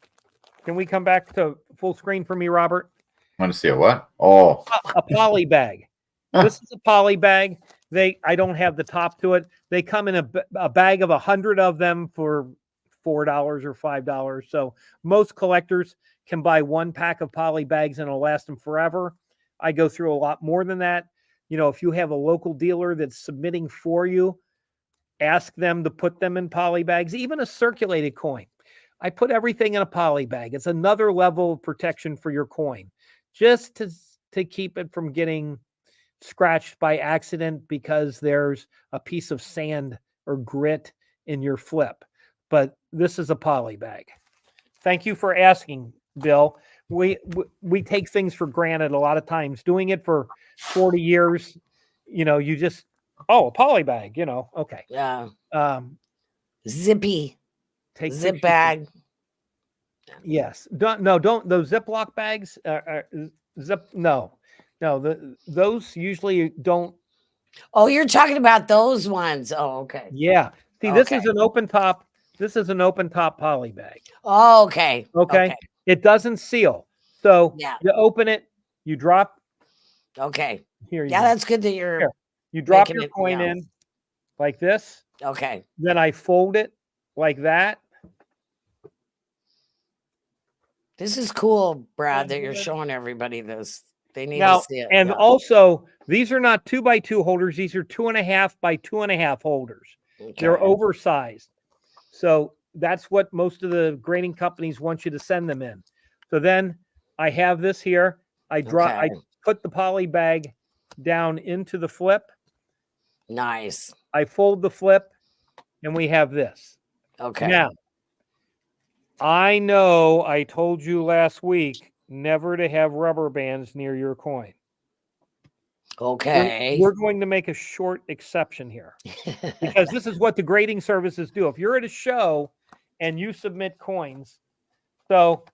can we come back to full screen for me, Robert? Want to see a what? Oh, a poly bag. This is a poly bag. I don't have the top to it. They come in a bag of 100 of them for $4 or $5. So most collectors can buy 1 pack of poly bags and it'll last them forever. I go through a lot more than that. You know, if you have a local dealer that's submitting for you, ask them to put them in poly bags, even a circulated coin. I put everything in a poly bag. It's another level of protection for your coin, just to keep it from getting scratched by accident because there's a piece of sand or grit in your flip. but this is a poly bag. Thank you for asking, Bill. We take things for granted a lot of times. Doing it for 40 years, you just a poly bag, okay. Yeah. Um, Zippy. take Zip pictures. bag. Yes. Don't those Ziploc bags no. Those usually don't. Oh, you're talking about those ones. Oh, okay. Yeah. See, this is an open top. This is an open top poly bag. Oh, okay. Okay. It doesn't seal. So Yeah. you open it, you drop. Okay. Here you Yeah, go. that's good that you're Here. You drop making your it, coin yeah. in like this. Okay. Then I fold it like that. This is cool, Brad, that you're showing everybody this. They need Now, to see it. and yeah. also, these are not 2x2 holders. These are 2.5 by 2.5 holders. They're Okay. oversized. So that's what most of the grading companies want you to send them in. So then I have this here. I put the poly bag down into the flip. Nice. I fold the flip, and we have this. Okay. Now, I know I told you last week never to have rubber bands near your coin. Okay. We're going to make a short exception here because this is what the grading services do. If you're at a show and you submit coins, so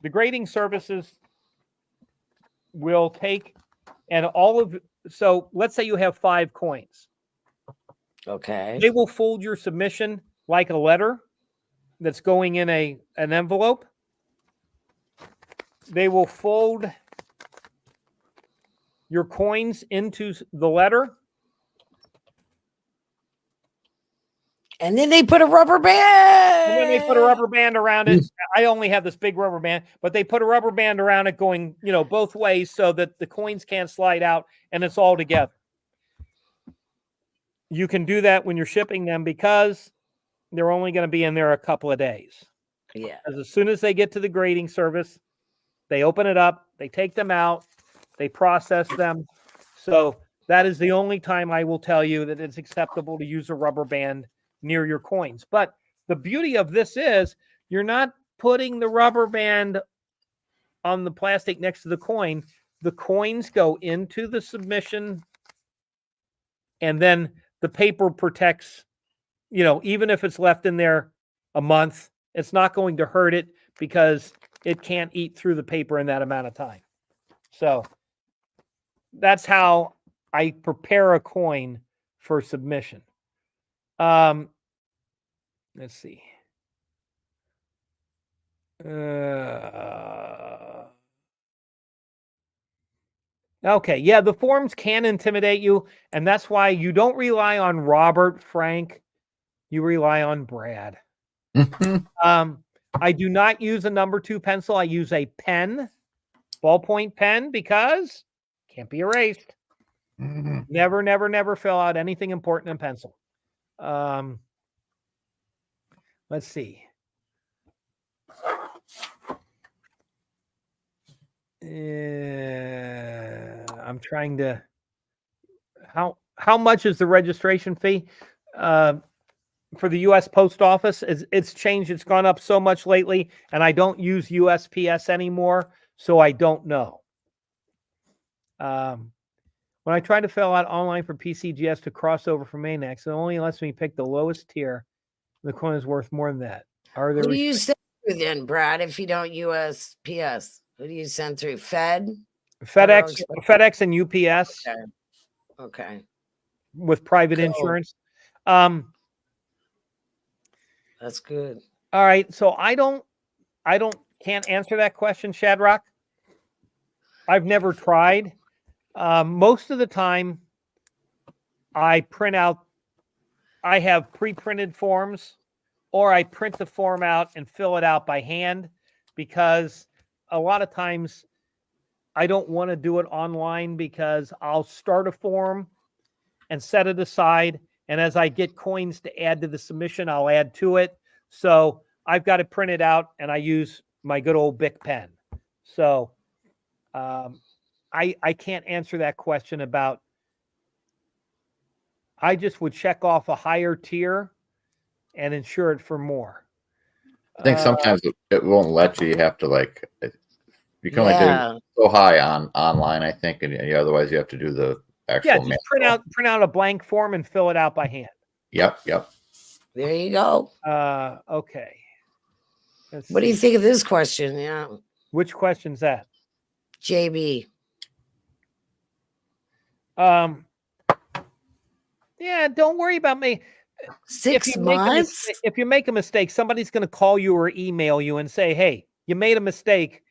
the grading services will take so let's say you have 5 coins. Okay. They will fold your submission like a letter that's going in an envelope. They will fold your coins into the letter. And then they put a rubber band. And then they put a rubber band around it. I only have this big rubber band, but they put a rubber band around it going, both ways so that the coins can't slide out and it's all together. You can do that when you're shipping them because they're only going to be in there a couple of days. Yeah. As soon as they get to the grading service, they open it up, they take them out, they process them. So that is the only time I will tell you that it's acceptable to use a rubber band near your coins. But the beauty of this is you're not putting the rubber band on the plastic next to the coin. The coins go into the submission, and then the paper protects, even if it's left in there a month, it's not going to hurt it because it can't eat through the paper in that amount of time. So that's how I prepare a coin for submission. Let's see. Okay, yeah, the forms can intimidate you, and that's why you don't rely on Robert, Frank. You rely on Brad. I do not use a number 2 pencil. I use a pen, ballpoint pen, because it can't be erased. Never, never, never fill out anything important in pencil. Let's see. I'm trying to. How much is the registration fee for the U.S. Post Office? It's changed. It's gone up so much lately, and I don't use USPS anymore, so I don't know. When I try to fill out online for PCGS to cross over from Maynex, it only lets me pick the lowest tier. The coin is worth more than that. Are there? Who do you send through then, Brad? If you don't USPS, who do you send through? FedEx and UPS. Okay. With private insurance. That's good. All right. So can't answer that question, Shadrock. I've never tried. Most of the time I have pre-printed forms, or I print the form out and fill it out by hand, because a lot of times I don't want to do it online because I'll start a form and set it aside. And as I get coins to add to the submission, I'll add to it. So I've got it printed out and I use my good old Bic pen. So I can't answer that question about, I just would check off a higher tier and insure it for more. I think sometimes it won't let you. You have to like, you can only do so high online, I think, and otherwise you have to do the actual. Just print out a blank form and fill it out by hand. Yep. There you go. Okay. What do you think of this question? Yeah. Which question's that? JB. Yeah, don't worry about me. 6 months? If you make a mistake, somebody's going to call you or email you and say, hey, you made a mistake.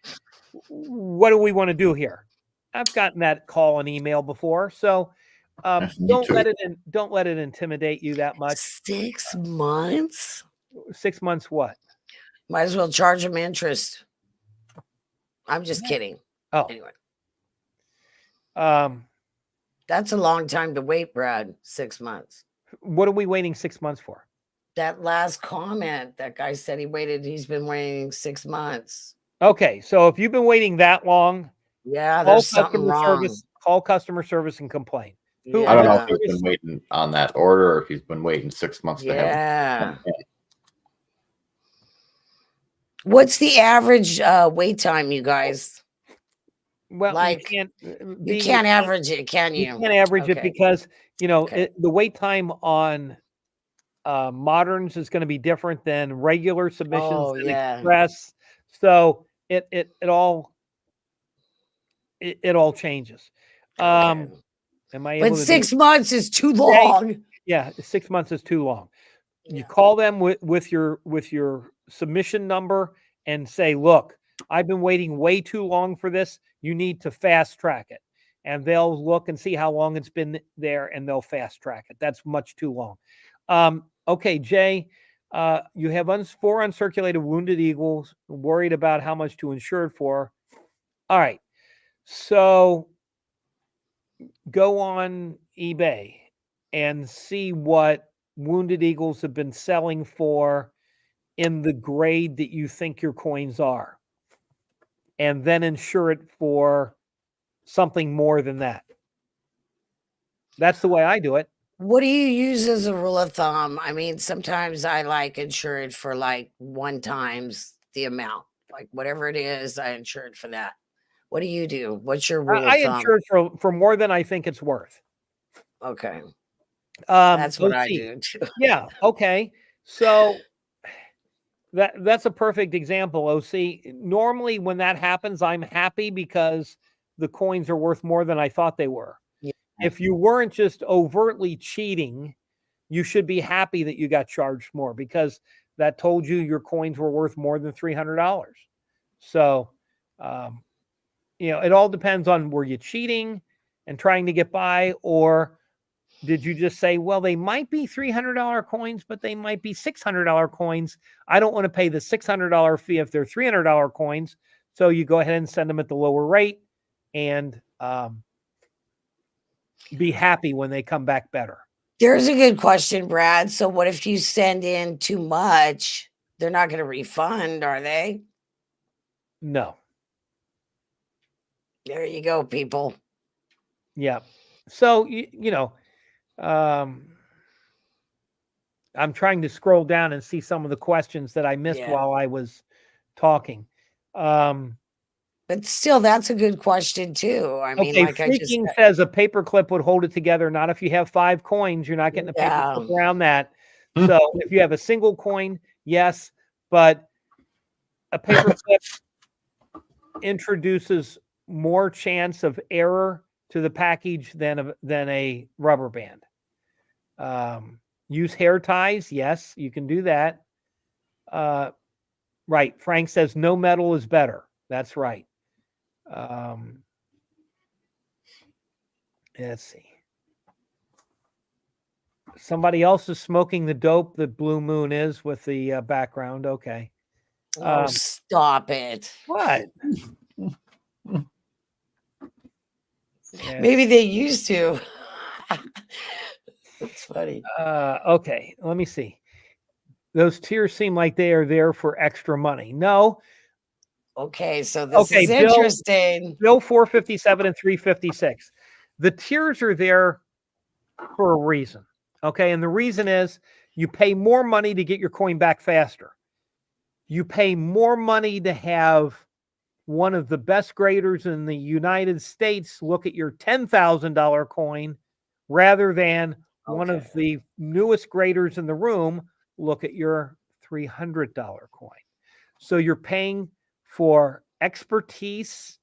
What do we want to do here? I've gotten that call and email before. So don't let it intimidate you that much. 6 months? 6 months what? Might as well charge them interest. I'm just kidding. Oh. Anyway. That's a long time to wait, Brad. 6 months. What are we waiting 6 months for? That last comment, that guy said he's been waiting 6 months. Okay, so if you've been waiting that long, there's something wrong. Call customer service and complain. I don't know if he's been waiting on that order or if he's been waiting 6 months to have it. What's the average wait time, you guys? Well, like you can't average it, can you? You can't average it because the wait time on moderns is going to be different than regular submissions and express. So it all changes. Am I able but to 6 months is too long. Yeah, 6 months is too long. You call them with your submission number and say, look, I've been waiting way too long for this. You need to fast track it. And they'll look and see how long it's been there and they'll fast track it. That's much too long. Okay, Jay, you have 4 uncirculated wounded eagles, worried about how much to insure it for. All right. So go on eBay and see what wounded eagles have been selling for in the grade that you think your coins are, and then insure it for something more than that. That's the way I do it. What do you use as a rule of thumb? I mean, sometimes I insure it for 1 times the amount, whatever it is, I insure it for that. What do you do? What's your rule of thumb? I insure it for more than I think it's worth. Okay. That's what I do too. Yeah. Okay. So that's a perfect example, OC. Normally when that happens, I'm happy because the coins are worth more than I thought they were. Yeah. If you weren't just overtly cheating, you should be happy that you got charged more because that told you your coins were worth more than $300. So, it all depends on, were you cheating and trying to get by, or did you just say, well, they might be $300 coins, but they might be $600 coins. I don't want to pay the $600 fee if they're $300 coins. So you go ahead and send them at the lower rate and be happy when they come back better. There's a good question, Brad. So what if you send in too much? They're not going to refund, are they? No. There you go, people. Yeah. So, I'm trying to scroll down and see some of the questions that I missed while I was talking. But still, that's a good question too. I mean, Freaking says a paperclip would hold it together. Not if you have 5 coins. You're not getting a paperclip around that. So if you have a single coin, yes, but a paperclip introduces more chance of error to the package than a rubber band. Use hair ties. Yes, you can do that. Right. Frank says no metal is better. That's right. Let's see. Somebody else is smoking the dope that Blue Moon is with the background. Okay. Oh, stop it. What? Maybe they used to. That's funny. Okay, let me see. Those tiers seem like they are there for extra money. No. Okay, so this is interesting. Bill 457 and 356. The tiers are there for a reason. Okay, and the reason is You pay more money to get your coin back faster. You pay more money to have one of the best graders in the United States look at your $10,000 coin rather than one of the newest graders in the room look at your $300 coin. So you're paying for expertise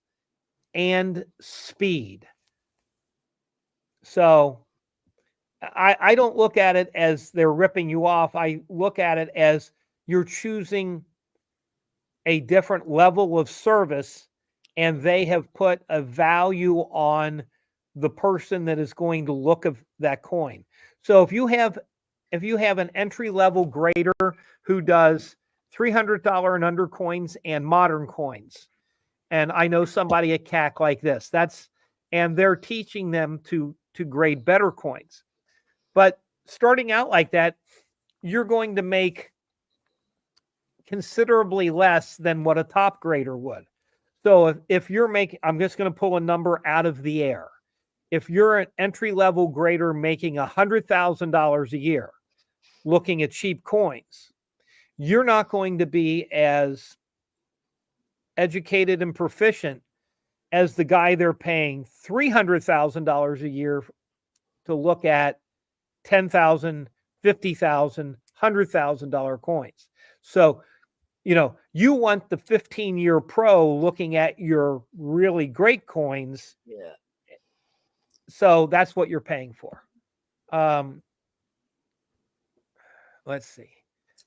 and speed. So I don't look at it as they're ripping you off. I look at it as you're choosing a different level of service, and they have put a value on the person that is going to look at that coin. So if you have an entry-level grader who does $300 and under coins and modern coins, and I know somebody at CAC like this, and they're teaching them to grade better coins. But starting out like that, you're going to make considerably less than what a top grader would. So if you're making, I'm just going to pull a number out of the air. If you're an entry-level grader making $100,000 a year looking at cheap coins, you're not going to be as educated and proficient as the guy they're paying $300,000 a year to look at $10,000, $50,000, $100,000 coins. So, you want the 15-year pro looking at your really great coins. Yeah. So that's what you're paying for. Let's see.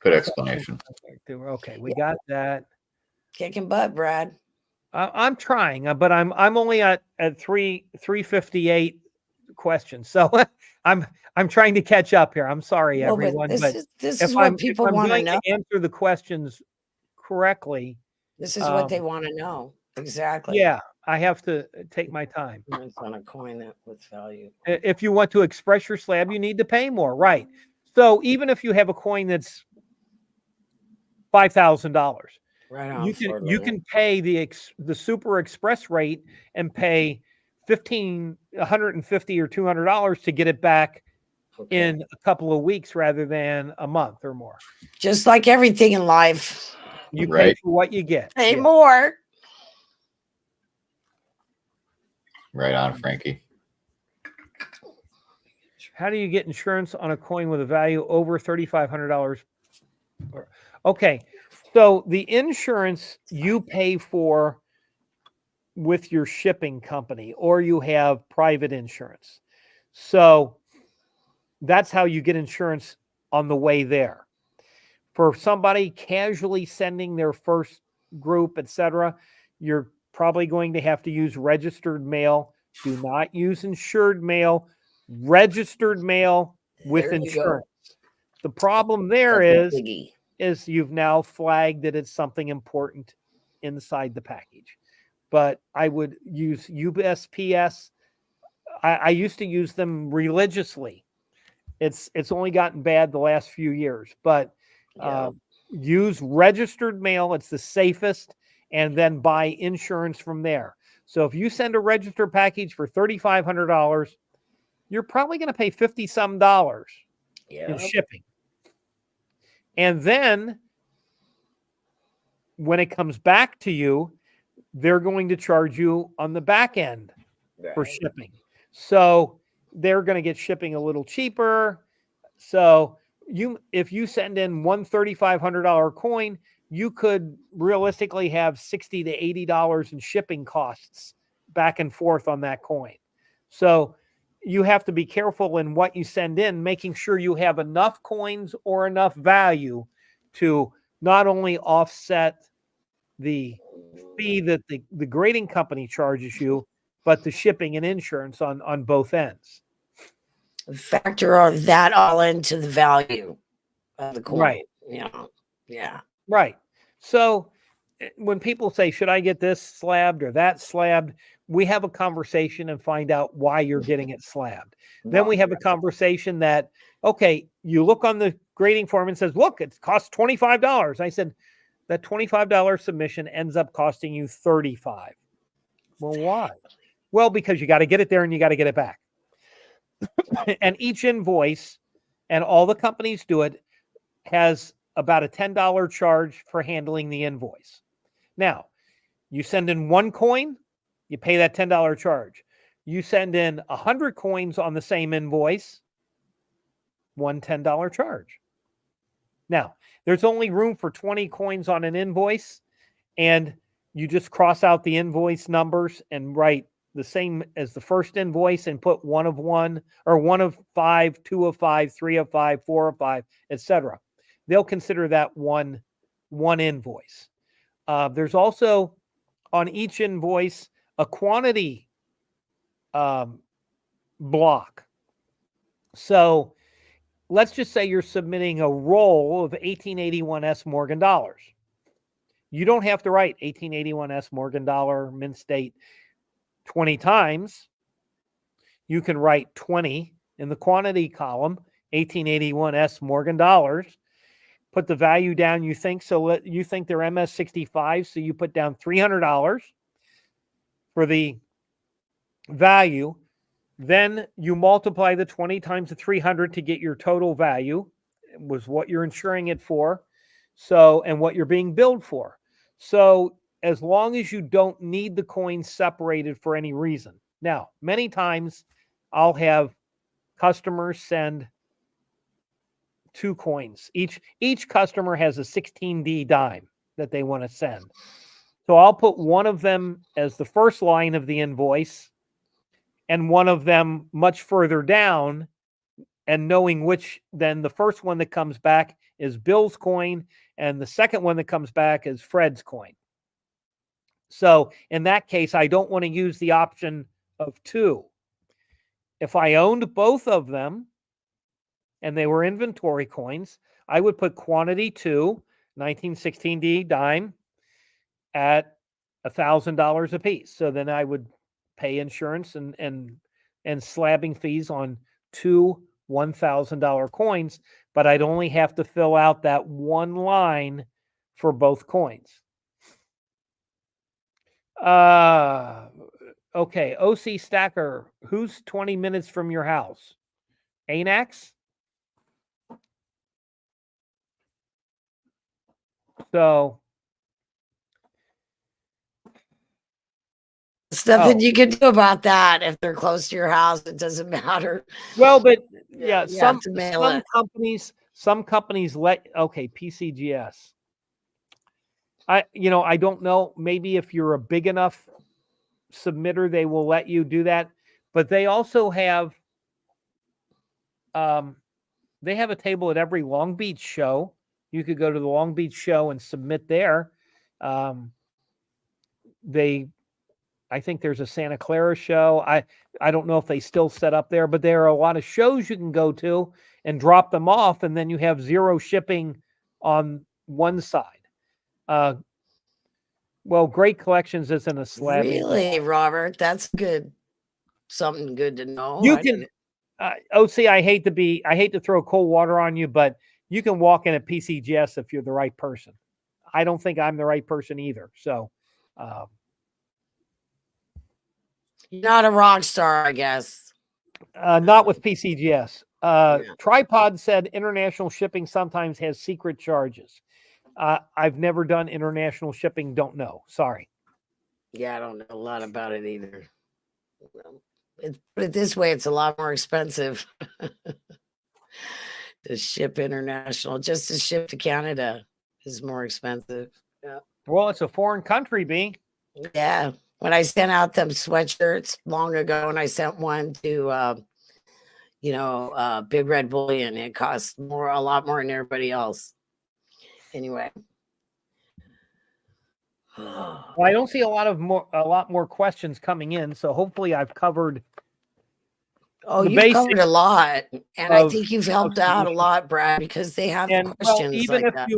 Good explanation. Okay, we got that. Kicking butt, Brad. I'm trying, but I'm only at 358 questions. So I'm trying to catch up here. I'm sorry, everyone. But this is what people want to know. Answer the questions correctly. This is what they want to know. Exactly. Yeah, I have to take my time. It's on a coin that with value. If you want to express your slab, you need to pay more, right? So even if you have a coin that's $5,000, right on, you can pay the super express rate and pay $150 or $200 to get it back in a couple of weeks rather than a month or more. Just like everything in life. You pay for what you get. Pay more. Right on, Frankie. How do you get insurance on a coin with a value over $3,500? Okay, so the insurance you pay for with your shipping company, or you have private insurance. So that's how you get insurance on the way there. For somebody casually sending their first group, etc., you're probably going to have to use registered mail. Do not use insured mail. Registered mail with insurance. The problem there is you've now flagged that it's something important inside the package. But I would use USPS. I used to use them religiously. It's only gotten bad the last few years, but use registered mail. It's the safest, and then buy insurance from there. So if you send a registered package for $3,500, you're probably going to pay $50-some in shipping. And then when it comes back to you, they're going to charge you on the back end for shipping. So they're going to get shipping a little cheaper. So if you send in one $3,500 coin, you could realistically have $60 to $80 in shipping costs back and forth on that coin. So you have to be careful in what you send in, making sure you have enough coins or enough value to not only offset the fee that the grading company charges you, but the shipping and insurance on both ends. Factor that all into the value of the coin. Right. Yeah. Right. So when people say, should I get this slabbed or that slabbed? We have a conversation and find out why you're getting it slabbed. Then we have a conversation that, okay, you look on the grading form and says, look, it costs $25. I said, that $25 submission ends up costing you $35. Well, why? Well, because you got to get it there and you got to get it back. And each invoice and all the companies do it, has about a $10 charge for handling the invoice. Now, you send in 1 coin, you pay that $10 charge. You send in 100 coins on the same invoice, one $10 charge. Now, there's only room for 20 coins on an invoice, and you just cross out the invoice numbers and write the same as the first invoice and put 1 of 1 or 1 of 5, 2 of 5, 3 of 5, 4 of 5, etc. They'll consider that one invoice. There's also on each invoice a quantity block. So let's just say you're submitting a roll of 1881 Morgan dollars. You don't have to write 1881 Morgan dollar mint state 20 times. You can write 20 in the quantity column, 1881 Morgan dollars. Put the value down you think. So you think they're MS65, so you put down $300 for the value. Then you multiply the 20 times the 300 to get your total value. It was what you're insuring it for. So, and what you're being billed for. So as long as you don't need the coins separated for any reason. Now, many times I'll have customers send 2 coins. Each customer has a 16D dime that they want to send. So I'll put one of them as the first line of the invoice and one of them much further down, and knowing which, then the first one that comes back is Bill's coin and the second one that comes back is Fred's coin. So in that case, I don't want to use the option of 2. If I owned both of them and they were inventory coins, I would put quantity 2, 1916D dime at $1,000 a piece. So then I would pay insurance and slabbing fees on 2 $1,000 coins, but I'd only have to fill out that one line for both coins. Okay, OC Stacker, who's 20 minutes from your house? Anax? So There's nothing you can do about that. If they're close to your house, it doesn't matter. well, but yeah, You have to mail it. some companies let, okay, PCGS. I don't know. Maybe if you're a big enough submitter, they will let you do that. But they also have, they have a table at every Long Beach show. You could go to the Long Beach show and submit there. I think there's a Santa Clara show. I don't know if they still set up there, but there are a lot of shows you can go to and drop them off, and then you have 0 shipping on one side. Well, Great Collections isn't a slab. Really, Robert? That's good. Something good to know. You can, OC, I hate to throw cold water on you, but you can walk in at PCGS if you're the right person. I don't think I'm the right person either. So, you're not a rock star, I guess. not with PCGS. Tripod said international shipping sometimes has secret charges. I've never done international shipping. Don't know. Sorry. Yeah, I don't know a lot about it either. Put it this way, it's a lot more expensive to ship international. Just to ship to Canada is more expensive. Yeah. Well, it's a foreign country, B. Yeah. When I sent out them sweatshirts long ago, and I sent one to, Big Red Bullion, it cost a lot more than everybody else. Anyway. Well, I don't see a lot more questions coming in, so hopefully I've covered. Oh, you've covered a lot, and I think you've helped out a lot, Brad, because they have questions even like if that.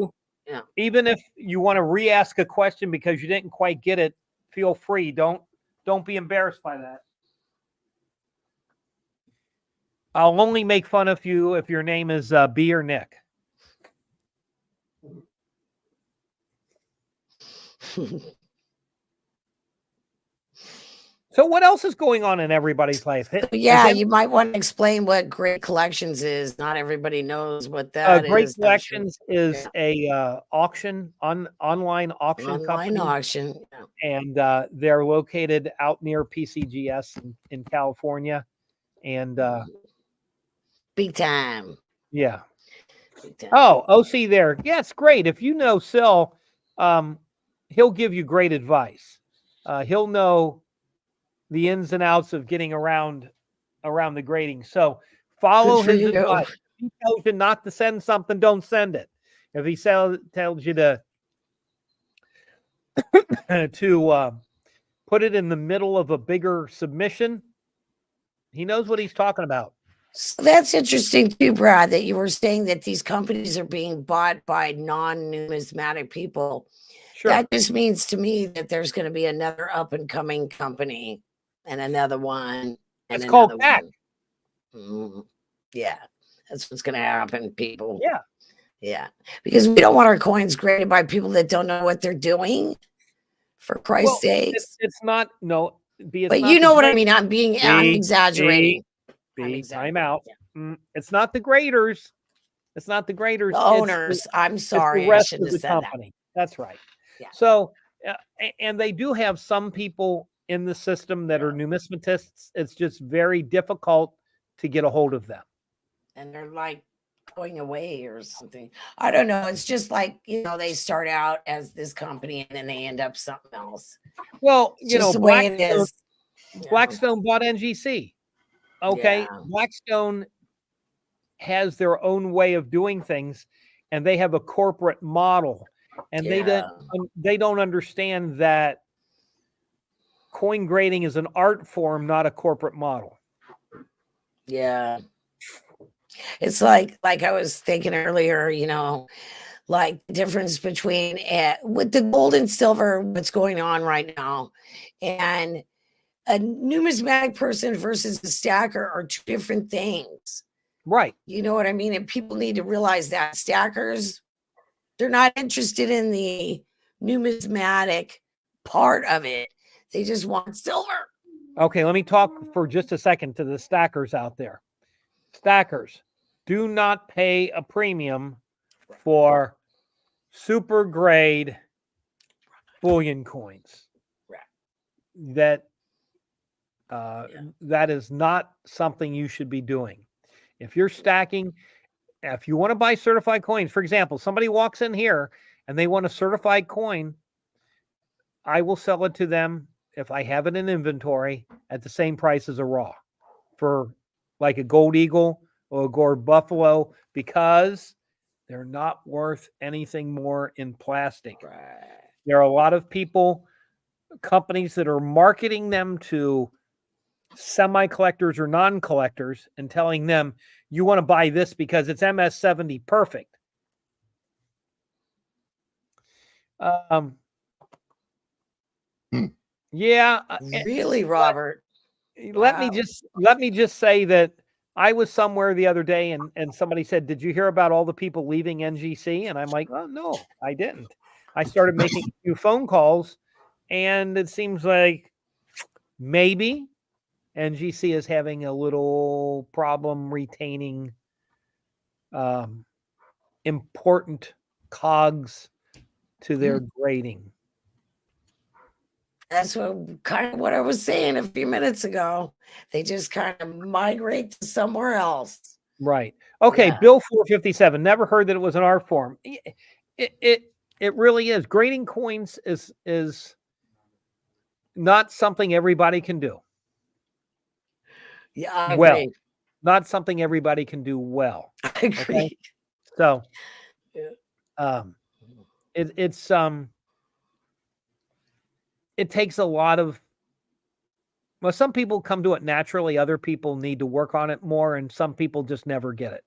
Even if you want to re-ask a question because you didn't quite get it, feel free. Don't be embarrassed by that. I'll only make fun of you if your name is B or Nick. So what else is going on in everybody's life? Yeah, you might want to explain what Great Collections is. Not everybody knows what that Great is. I'm sure. Collections is a online auction Online company, auction. Yeah. and they're located out near PCGS in California. And Big time. yeah. Big time. Oh, OC there. Yeah, it's great. If you know Sil, he'll give you great advice. He'll know the ins and outs of getting around the grading. So follow Good for his you. advice. If he tells you not to send something, don't send it. If he tells you to put it in the middle of a bigger submission, he knows what he's talking about. So that's interesting too, Brad, that you were saying that these companies are being bought by non-numismatic people. Sure. That just means to me that there's going to be another up and coming company and another one. And It's called another CAC. one. Yeah, that's what's going to happen, people. Yeah. Yeah, because we don't want our coins graded by people that don't know what they're doing. For Christ's sakes, it's not no. But you know what I mean. I'm exaggerating. Time out. Yeah. It's not the graders. It's not the graders. The owners. I'm sorry. It's the rest I shouldn't of have the said company. That's right. Yeah. So, and they do have some people in the system that are numismatists. It's just very difficult to get a hold of them. And they're like going away or something. I don't know. It's just like, they start out as this company and then they end up something else. Well, the way it is. Blackstone bought NGC. Okay. Yeah. Blackstone has their own way of doing things, and they have a corporate model, and they don't understand that coin grading is an art form, not a corporate model. Yeah. It's like I was thinking earlier, like the difference between with the gold and silver, what's going on right now, and a numismatic person versus a stacker are two different things. Right. You know what I mean? And people need to realize that stackers, they're not interested in the numismatic part of it. They just want silver. Okay, let me talk for just a second to the stackers out there. Stackers, do not pay a premium for super grade bullion coins. That is not something you should be doing. If you're stacking, if you want to buy certified coins, for example, somebody walks in here and they want a certified coin, I will sell it to them if I have it in inventory at the same price as a raw for like a gold eagle or a gold buffalo, because they're not worth anything more in plastic. Right. There are a lot of companies that are marketing them to semi-collectors or non-collectors and telling them, you want to buy this because it's MS70 perfect. Yeah. Really, Robert? Let me just say that I was somewhere the other day and somebody said, did you hear about all the people leaving NGC? And I'm like, oh, no, I didn't. I started making a few phone calls, and it seems like maybe NGC is having a little problem retaining important cogs to their grading. That's what I was saying a few minutes ago. They just kind of migrate to somewhere else. Right. Okay. Yeah. Bill 457. Never heard that it was an art form. It really is. Grading coins is not something everybody can do. Yeah, I agree. Not something everybody can do well. I agree. Okay? So, it takes a lot of, well, some people come to it naturally. Other people need to work on it more, and some people just never get it.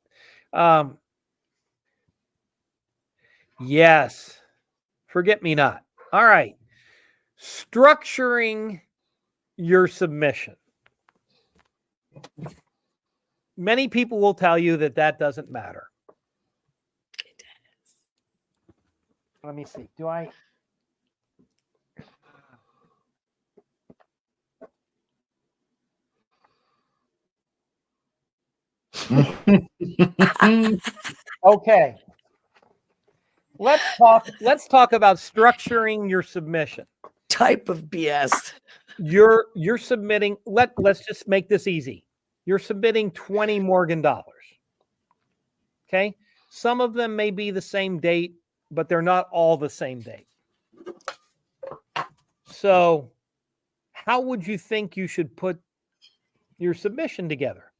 Yes. Forget me not. All right. Structuring your submission. Many people will tell you that doesn't matter. It does. Let me see. Do I? Okay. Let's talk about structuring your submission. Type of BS. You're submitting, let's just make this easy. You're submitting 20 Morgan dollars. Okay? Some of them may be the same date, but they're not all the same date. So, how would you think you should put your submission together?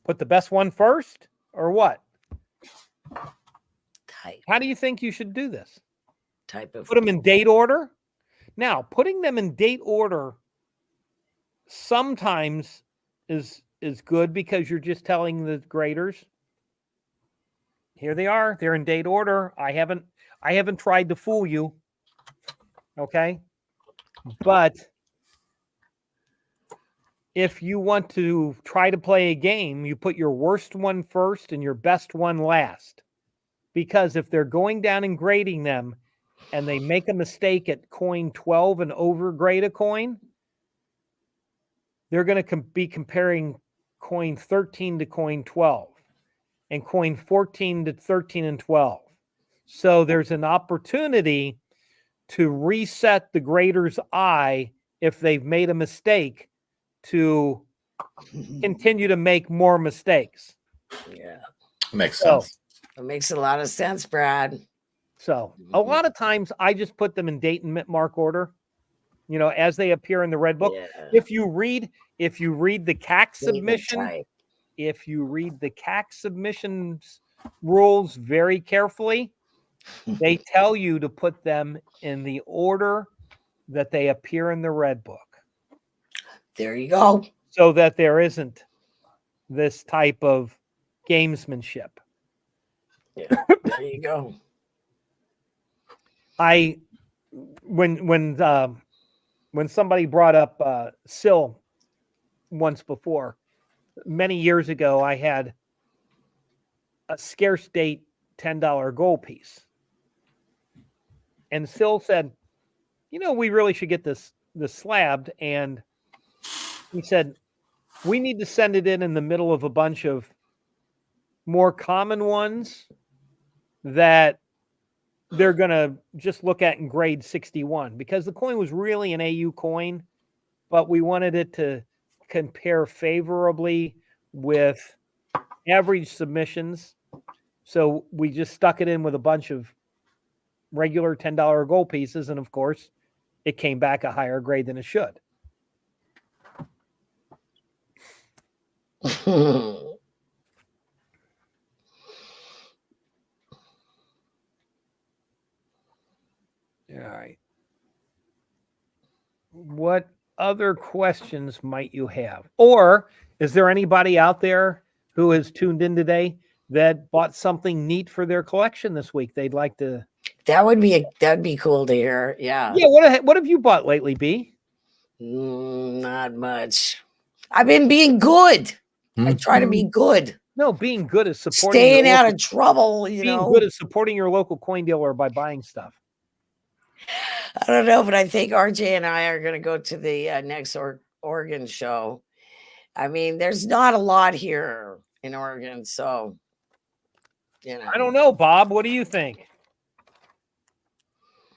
Put the best one first or what? Type. How do you think you should do this? Type of. Put them in date order? Now, putting them in date order sometimes is good because you're just telling the graders, here they are, they're in date order. I haven't tried to fool you. Okay? But if you want to try to play a game, you put your worst one first and your best one last. Because if they're going down and grading them and they make a mistake at coin 12 and overgrade a coin, they're going to be comparing coin 13 to coin 12 and coin 14 to 13 and 12. So there's an opportunity to reset the grader's eye if they've made a mistake to continue to make more mistakes. Yeah. Makes sense. It makes a lot of sense, Brad. So a lot of times I just put them in date and mark order, as they appear in the red book. Yeah. If you read the CAC submission, Type. if you read the CAC submissions rules very carefully, they tell you to put them in the order that they appear in the red book. There you go. So that there isn't this type of gamesmanship. Yeah, there you go. When somebody brought up SIL once before, many years ago, I had a scarce date $10 gold piece. And SIL said, we really should get this slabbed. And he said, we need to send it in the middle of a bunch of more common ones that they're going to just look at in grade 61, because the coin was really an AU coin, but we wanted it to compare favorably with average submissions. So we just stuck it in with a bunch of regular $10 gold pieces. And of course, it came back a higher grade than it should. All right. What other questions might you have? Or is there anybody out there who has tuned in today that bought something neat for their collection this week they'd like to? that'd be cool to hear. Yeah. Yeah. What have you bought lately, B? Not much. I've been being good. I try to be good. No, being good is supporting. Staying out of trouble, being good is supporting your local coin dealer by buying stuff. I don't know, but I think RJ and I are going to go to the next Oregon show. I mean, there's not a lot here in Oregon, so I don't know, Bob. What do you think?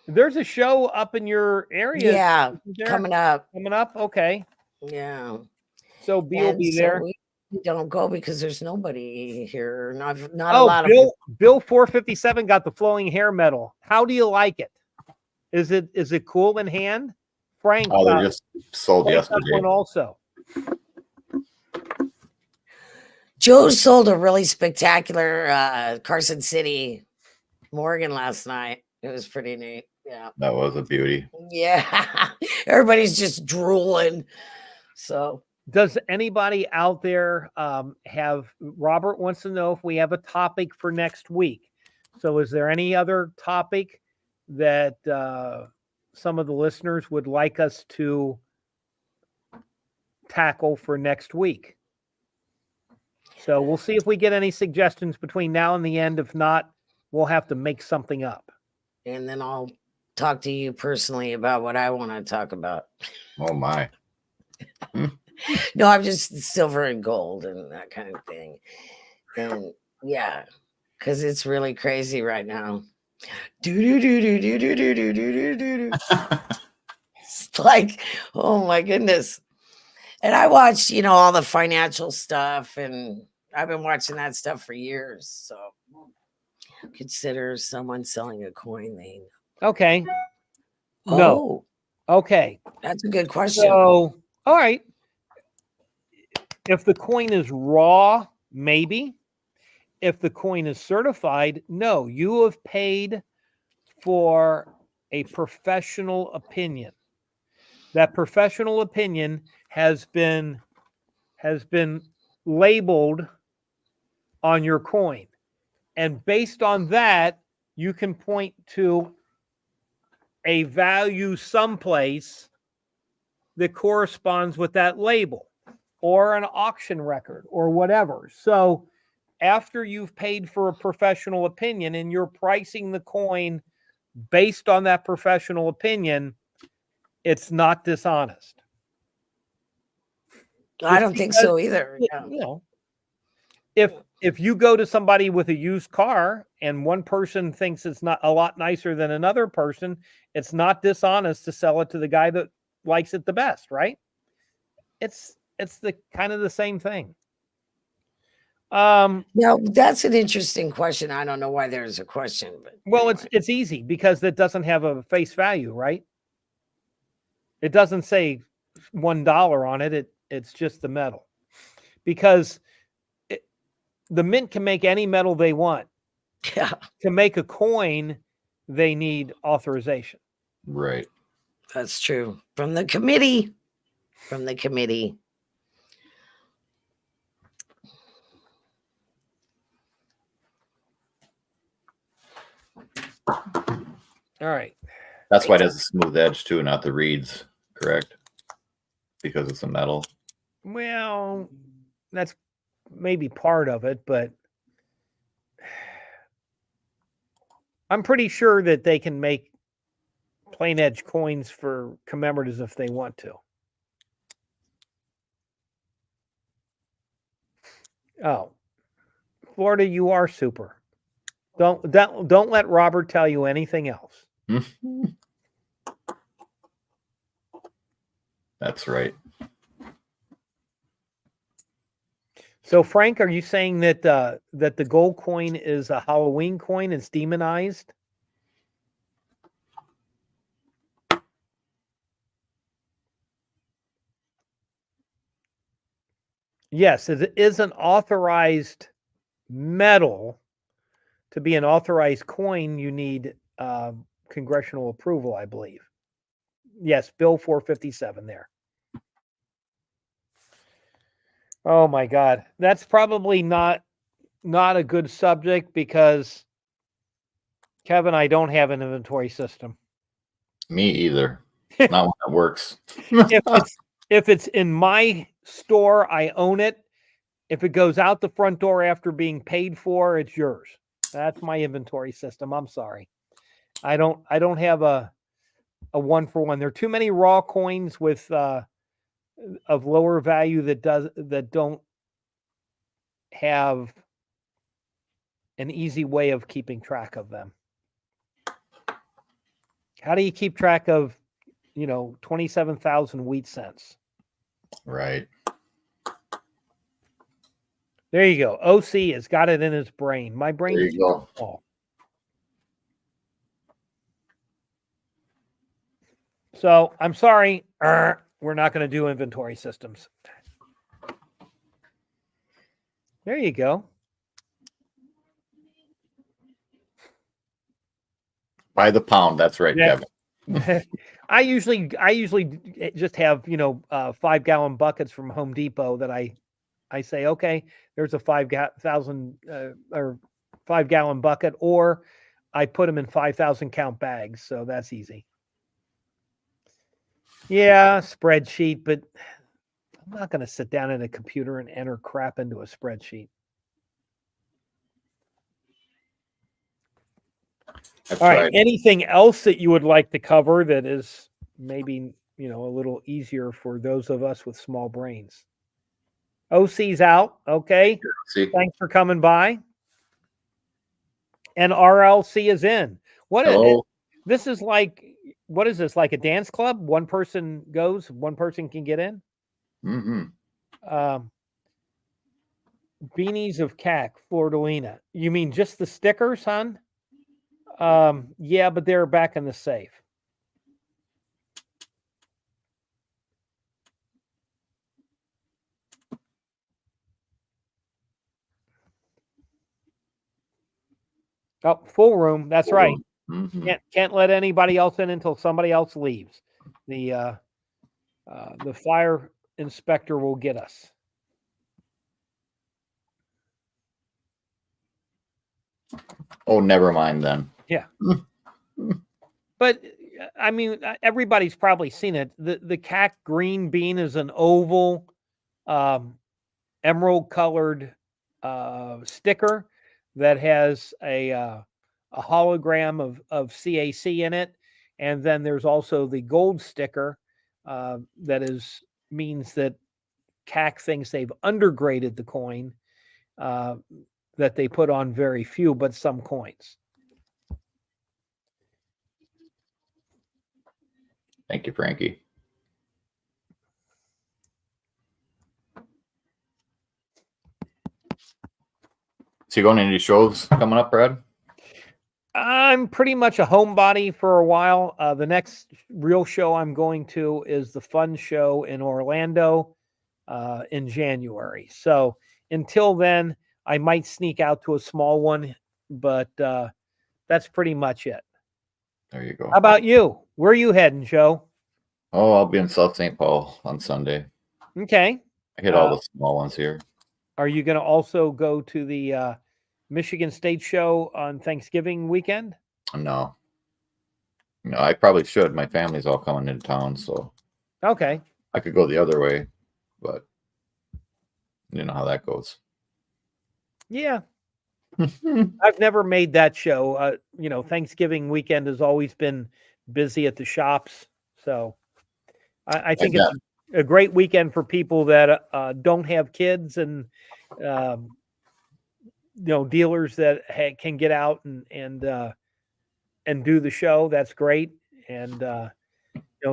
There's a show up in your area. Yeah, coming up. Coming up? Okay. Yeah. So B will be there. We don't go because there's nobody here. Not a lot Bill, of Bill 457 got the flowing hair medal. How do you like it? Is it cool in hand? Frank. Oh, they just sold Frank yesterday. One also. Joe sold a really spectacular Carson City Morgan last night. It was pretty neat. Yeah. That was a beauty. Yeah. Everybody's just drooling. So does anybody out there Robert wants to know if we have a topic for next week. So is there any other topic that some of the listeners would like us to tackle for next week? So we'll see if we get any suggestions between now and the end. If not, we'll have to make something up. And then I'll talk to you personally about what I want to talk about. Oh my. No, I'm just silver and gold and that kind of thing. And yeah, because it's really crazy right now. Do do do do do do do do do do do. It's like, oh my goodness. And I watch, all the financial stuff, and I've been watching that stuff for years. So consider someone selling a coin they Okay. Oh, No. Okay. that's a good question. So, all right. If the coin is raw, maybe. If the coin is certified, no. You have paid for a professional opinion. That professional opinion has been labeled on your coin. And based on that, you can point to a value someplace that corresponds with that label or an auction record or whatever. So after you've paid for a professional opinion and you're pricing the coin based on that professional opinion, it's not dishonest. I don't think so either. Yeah. If you go to somebody with a used car and one person thinks it's not a lot nicer than another person, it's not dishonest to sell it to the guy that likes it the best, right? It's the kind of the same thing. Now that's an interesting question. I don't know why there's a question, but well, anyway. it's easy because it doesn't have a face value, right? It doesn't say $1 on it. It's just the metal, because the mint can make any metal they want. Yeah, To make a coin, they need authorization. Right. that's true. From the committee. All right. That's why it has a smooth edge too, not the reeds, correct? Because it's a metal. Well, that's maybe part of it, but I'm pretty sure that they can make plain edge coins for commemoratives if they want to. Oh, Florida, you are super. Don't let Robert tell you anything else. That's right. So, Frank, are you saying that that the gold coin is a Halloween coin? It's demonized? Yes, it is an authorized metal. To be an authorized coin, you need congressional approval, I believe. Yes, Bill 457 there. Oh my God, that's probably not a good subject because, Kevin, I don't have an inventory system. Me either. Not one that works. If it's in my store, I own it. If it goes out the front door after being paid for, it's yours. That's my inventory system. I'm sorry. I don't have a 1-for-1. There are too many raw coins with of lower value that don't have an easy way of keeping track of them. How do you keep track of 27,000 wheat cents? Right. There you go. OC has got it in his brain. My brain There is you go. small. So I'm sorry. We're not going to do inventory systems. There you go. By the pound. That's right, Yeah. Kevin. I usually just have 5-gallon buckets from Home Depot that I say, okay, there's a 5-gallon bucket, or I put them in 5,000 count bags, so that's easy. Yeah, spreadsheet, but I'm not going to sit down at a computer and enter crap into a spreadsheet. That's All right. right. Anything else that you would like to cover that is maybe, a little easier for those of us with small brains. OC's out. Okay. See, Thanks for coming by. And RLC is in. hello. This is like, what is this? Like a dance club? One person goes, one person can get in. Mm-hmm. Beanies of CAC, Flordolina. You mean just the stickers, hon? Yeah, but they're back in the safe. Oh, full room. That's right. Mm-hmm. Can't let anybody else in until somebody else leaves. The fire inspector will get us. Oh, never mind then. Yeah. But I mean, everybody's probably seen it. The CAC green bean is an oval, emerald colored sticker that has a hologram of CAC in it, and then there's also the gold sticker that means that CAC thinks they've undergraded the coin, that they put on very few, but some coins. Thank you, Frankie. So you going to any shows coming up, Brad? I'm pretty much a homebody for a while. The next real show I'm going to is the Fun Show in Orlando in January. So until then, I might sneak out to a small one, but that's pretty much it. There you go. How about you? Where are you heading, Joe? Oh, I'll be in South St. Paul on Sunday. Okay. I hit all the small ones here. Are you going to also go to the Michigan State show on Thanksgiving weekend? No, I probably should. My family's all coming into town, so okay, I could go the other way, but you know how that goes. Yeah. I've never made that show. Thanksgiving weekend has always been busy at the shops. So I think it's a great weekend for people that don't have kids and, dealers that can get out and do the show. That's great. And,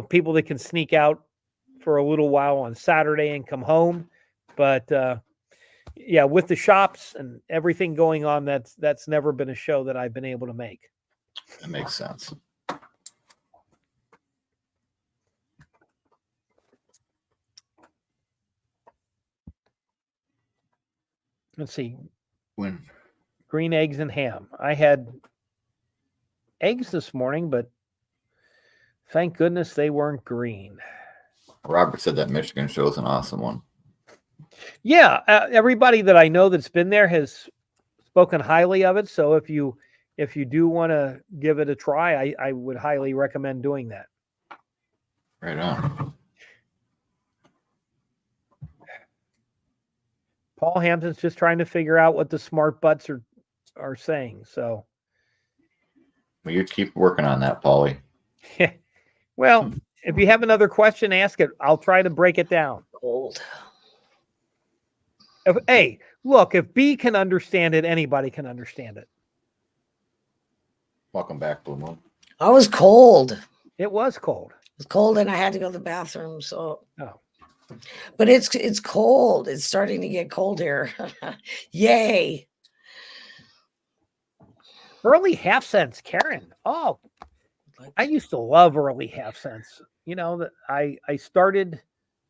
people that can sneak out for a little while on Saturday and come home. But, yeah, with the shops and everything going on, that's never been a show that I've been able to make. That makes sense. Let's see. When green eggs and ham. I had eggs this morning, but thank goodness they weren't green. Robert said that Michigan show is an awesome one. Yeah, everybody that I know that's been there has spoken highly of it. So if you do want to give it a try, I would highly recommend doing that. Right on. Paul Hampton's just trying to figure out what the smart butts are saying. So, well, you keep working on that, Paulie. Well, if you have another question, ask it. I'll try to break it down. Old. Hey, look, if B can understand it, anybody can understand it. Welcome back, Blue Moon. I was cold. It was cold. It was cold, and I had to go to the bathroom. So, but it's cold. It's starting to get cold here. Yay! Early half cents, Karen. Oh, I used to love early half cents. That I started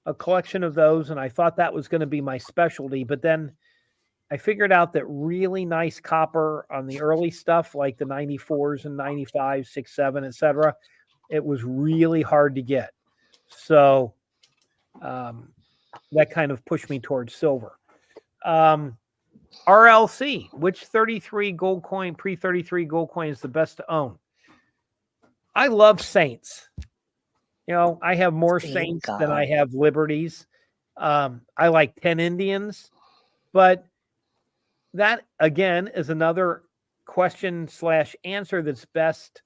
a collection of those, and I thought that was going to be my specialty. But then I figured out that really nice copper on the early stuff, like the 94s and 95, 67, etc., it was really hard to get. So that kind of pushed me towards silver. RLC, which 33 gold coin, pre-33 gold coin is the best to own? I love Saints. I have more Saints than I have Liberties. I like 10 Indians, but that again is another question/answer that's best.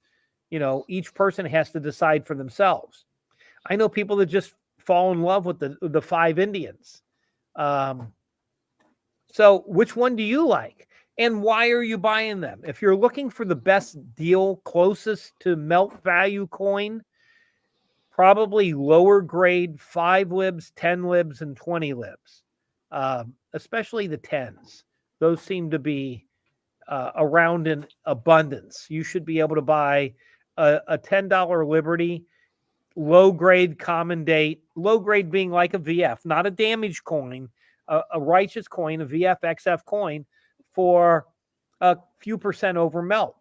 Each person has to decide for themselves. I know people that just fall in love with the 5 Indians. So which one do you like? And why are you buying them? If you're looking for the best deal closest to melt value coin, probably lower grade 5 libs, 10 libs, and 20 libs, especially the 10s. Those seem to be around in abundance. You should be able to buy a $10 Liberty, low grade common date, low grade being like a VF, not a damaged coin, a righteous coin, a VF XF coin for a few percent over melt.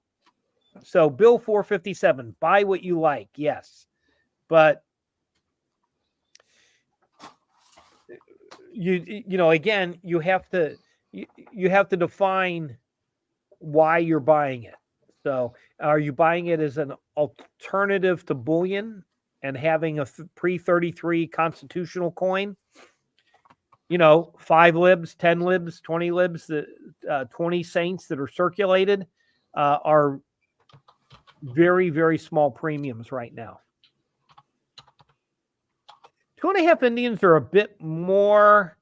So Bill 457, buy what you like, yes. But you know, again, you have to define why you're buying it. So are you buying it as an alternative to bullion and having a pre-33 constitutional coin? You know, 5 libs, 10 libs, 20 libs, the 20 saints that are circulated are very, very small premiums right now. 2.5 Indians are a bit more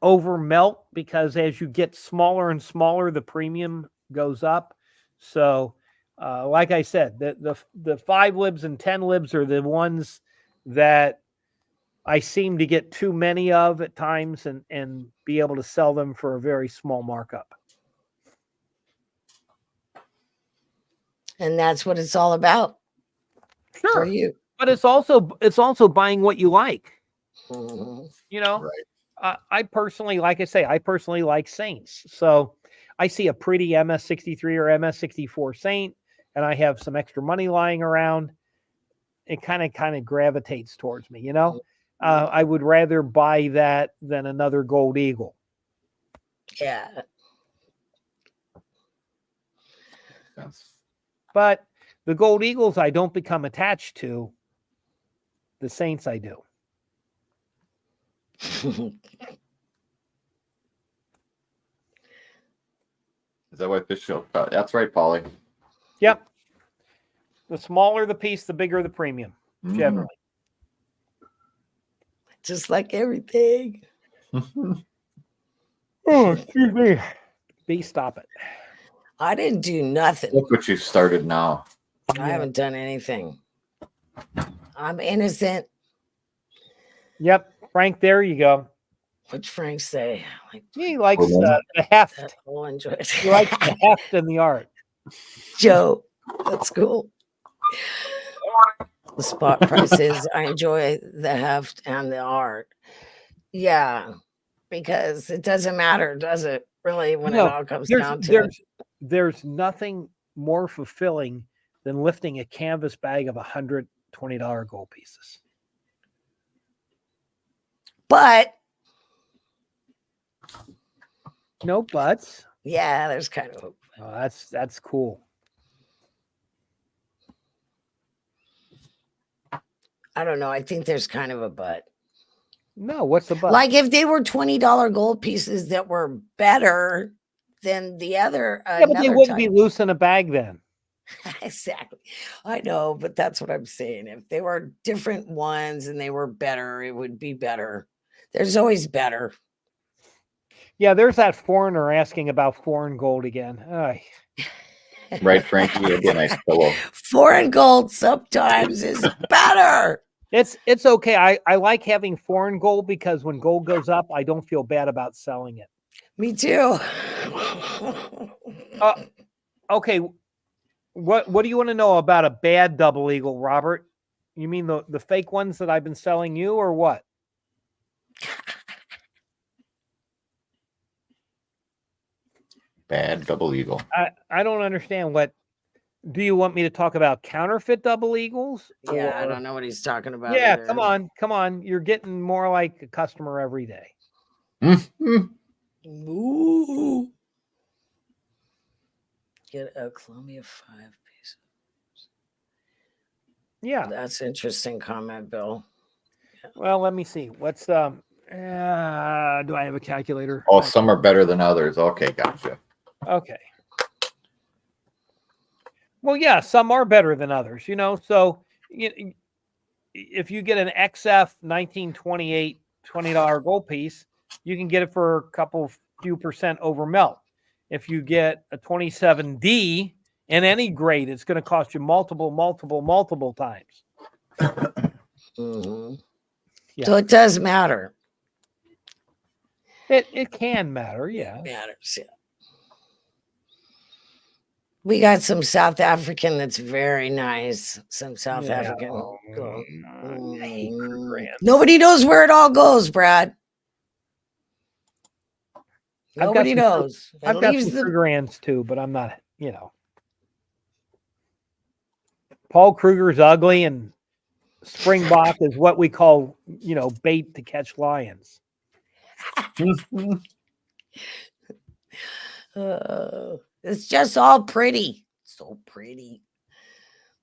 over melt because as you get smaller and smaller, the premium goes up. So, like I said, the 5 libs and 10 libs are the ones that I seem to get too many of at times and be able to sell them for a very small markup. And that's what it's all about. Sure. For you. But it's also buying what you like. Mm-hmm. You know, Right. I personally, like I say, I personally like Saints. So I see a pretty MS63 or MS64 Saint, and I have some extra money lying around. It kind of gravitates towards me, you know. I would rather buy that than another Gold Eagle. Yeah. But the Gold Eagles I don't become attached to. The Saints I do. Is that what fish show? That's right, Polly. Yep. The smaller the piece, the bigger the premium, generally. Just like everything. Oh, excuse me. B, stop it. I didn't do nothing. Look what you started now. I haven't done anything. I'm innocent. Yep. Frank, there you go. What'd Frank say? Like, He likes the heft. I'll enjoy it. He likes the heft and the art. Joe, that's cool. The spot prices. I enjoy the heft and the art. Yeah, because it doesn't matter, does it? Really, when it all comes down to it. There's nothing more fulfilling than lifting a canvas bag of $120 gold pieces. But no buts. Yeah, there's kind of. Oh, that's cool. I don't know. I think there's kind of a but. No, what's the but? Like if they were $20 gold pieces that were better than the other. Yeah, but they wouldn't be loose in a bag then. Exactly. I know, but that's what I'm saying. If they were different ones and they were better, it would be better. There's always better. Yeah, there's that foreigner asking about foreign gold again. Right, Frankie? It'd be a nice pillow. Foreign gold sometimes is better. It's okay. I like having foreign gold because when gold goes up, I don't feel bad about selling it. Me too. Okay. What do you want to know about a bad double eagle, Robert? You mean the fake ones that I've been selling you, or what? Bad double eagle. I don't understand. What do you want me to talk about? Counterfeit double eagles? Yeah, I don't know what he's talking about. Yeah, either. come on. You're getting more like a customer every day. Ooh. Get a Columbia 5 piece. Yeah, that's interesting comment, Bill. Yeah. Well, let me see. What's do I have a calculator? Oh, some are better than others. Okay, gotcha. Okay. Well, yeah, some are better than others, you know. So if you get an XF 1928 $20 gold piece, you can get it for a few percent over melt. If you get a 27D in any grade, it's going to cost you multiple times. Mm-hmm. Yeah. So it does matter. It can matter, yeah. It matters, yeah. We got some South African that's very nice. Some South African. I hate Kruger ants. Nobody knows where it all goes, Brad. Nobody knows. I've got some Kruger ants too, but I'm not, Paul Kruger's ugly, and Springbok is what we call, bait to catch lions. It's just all pretty. So pretty.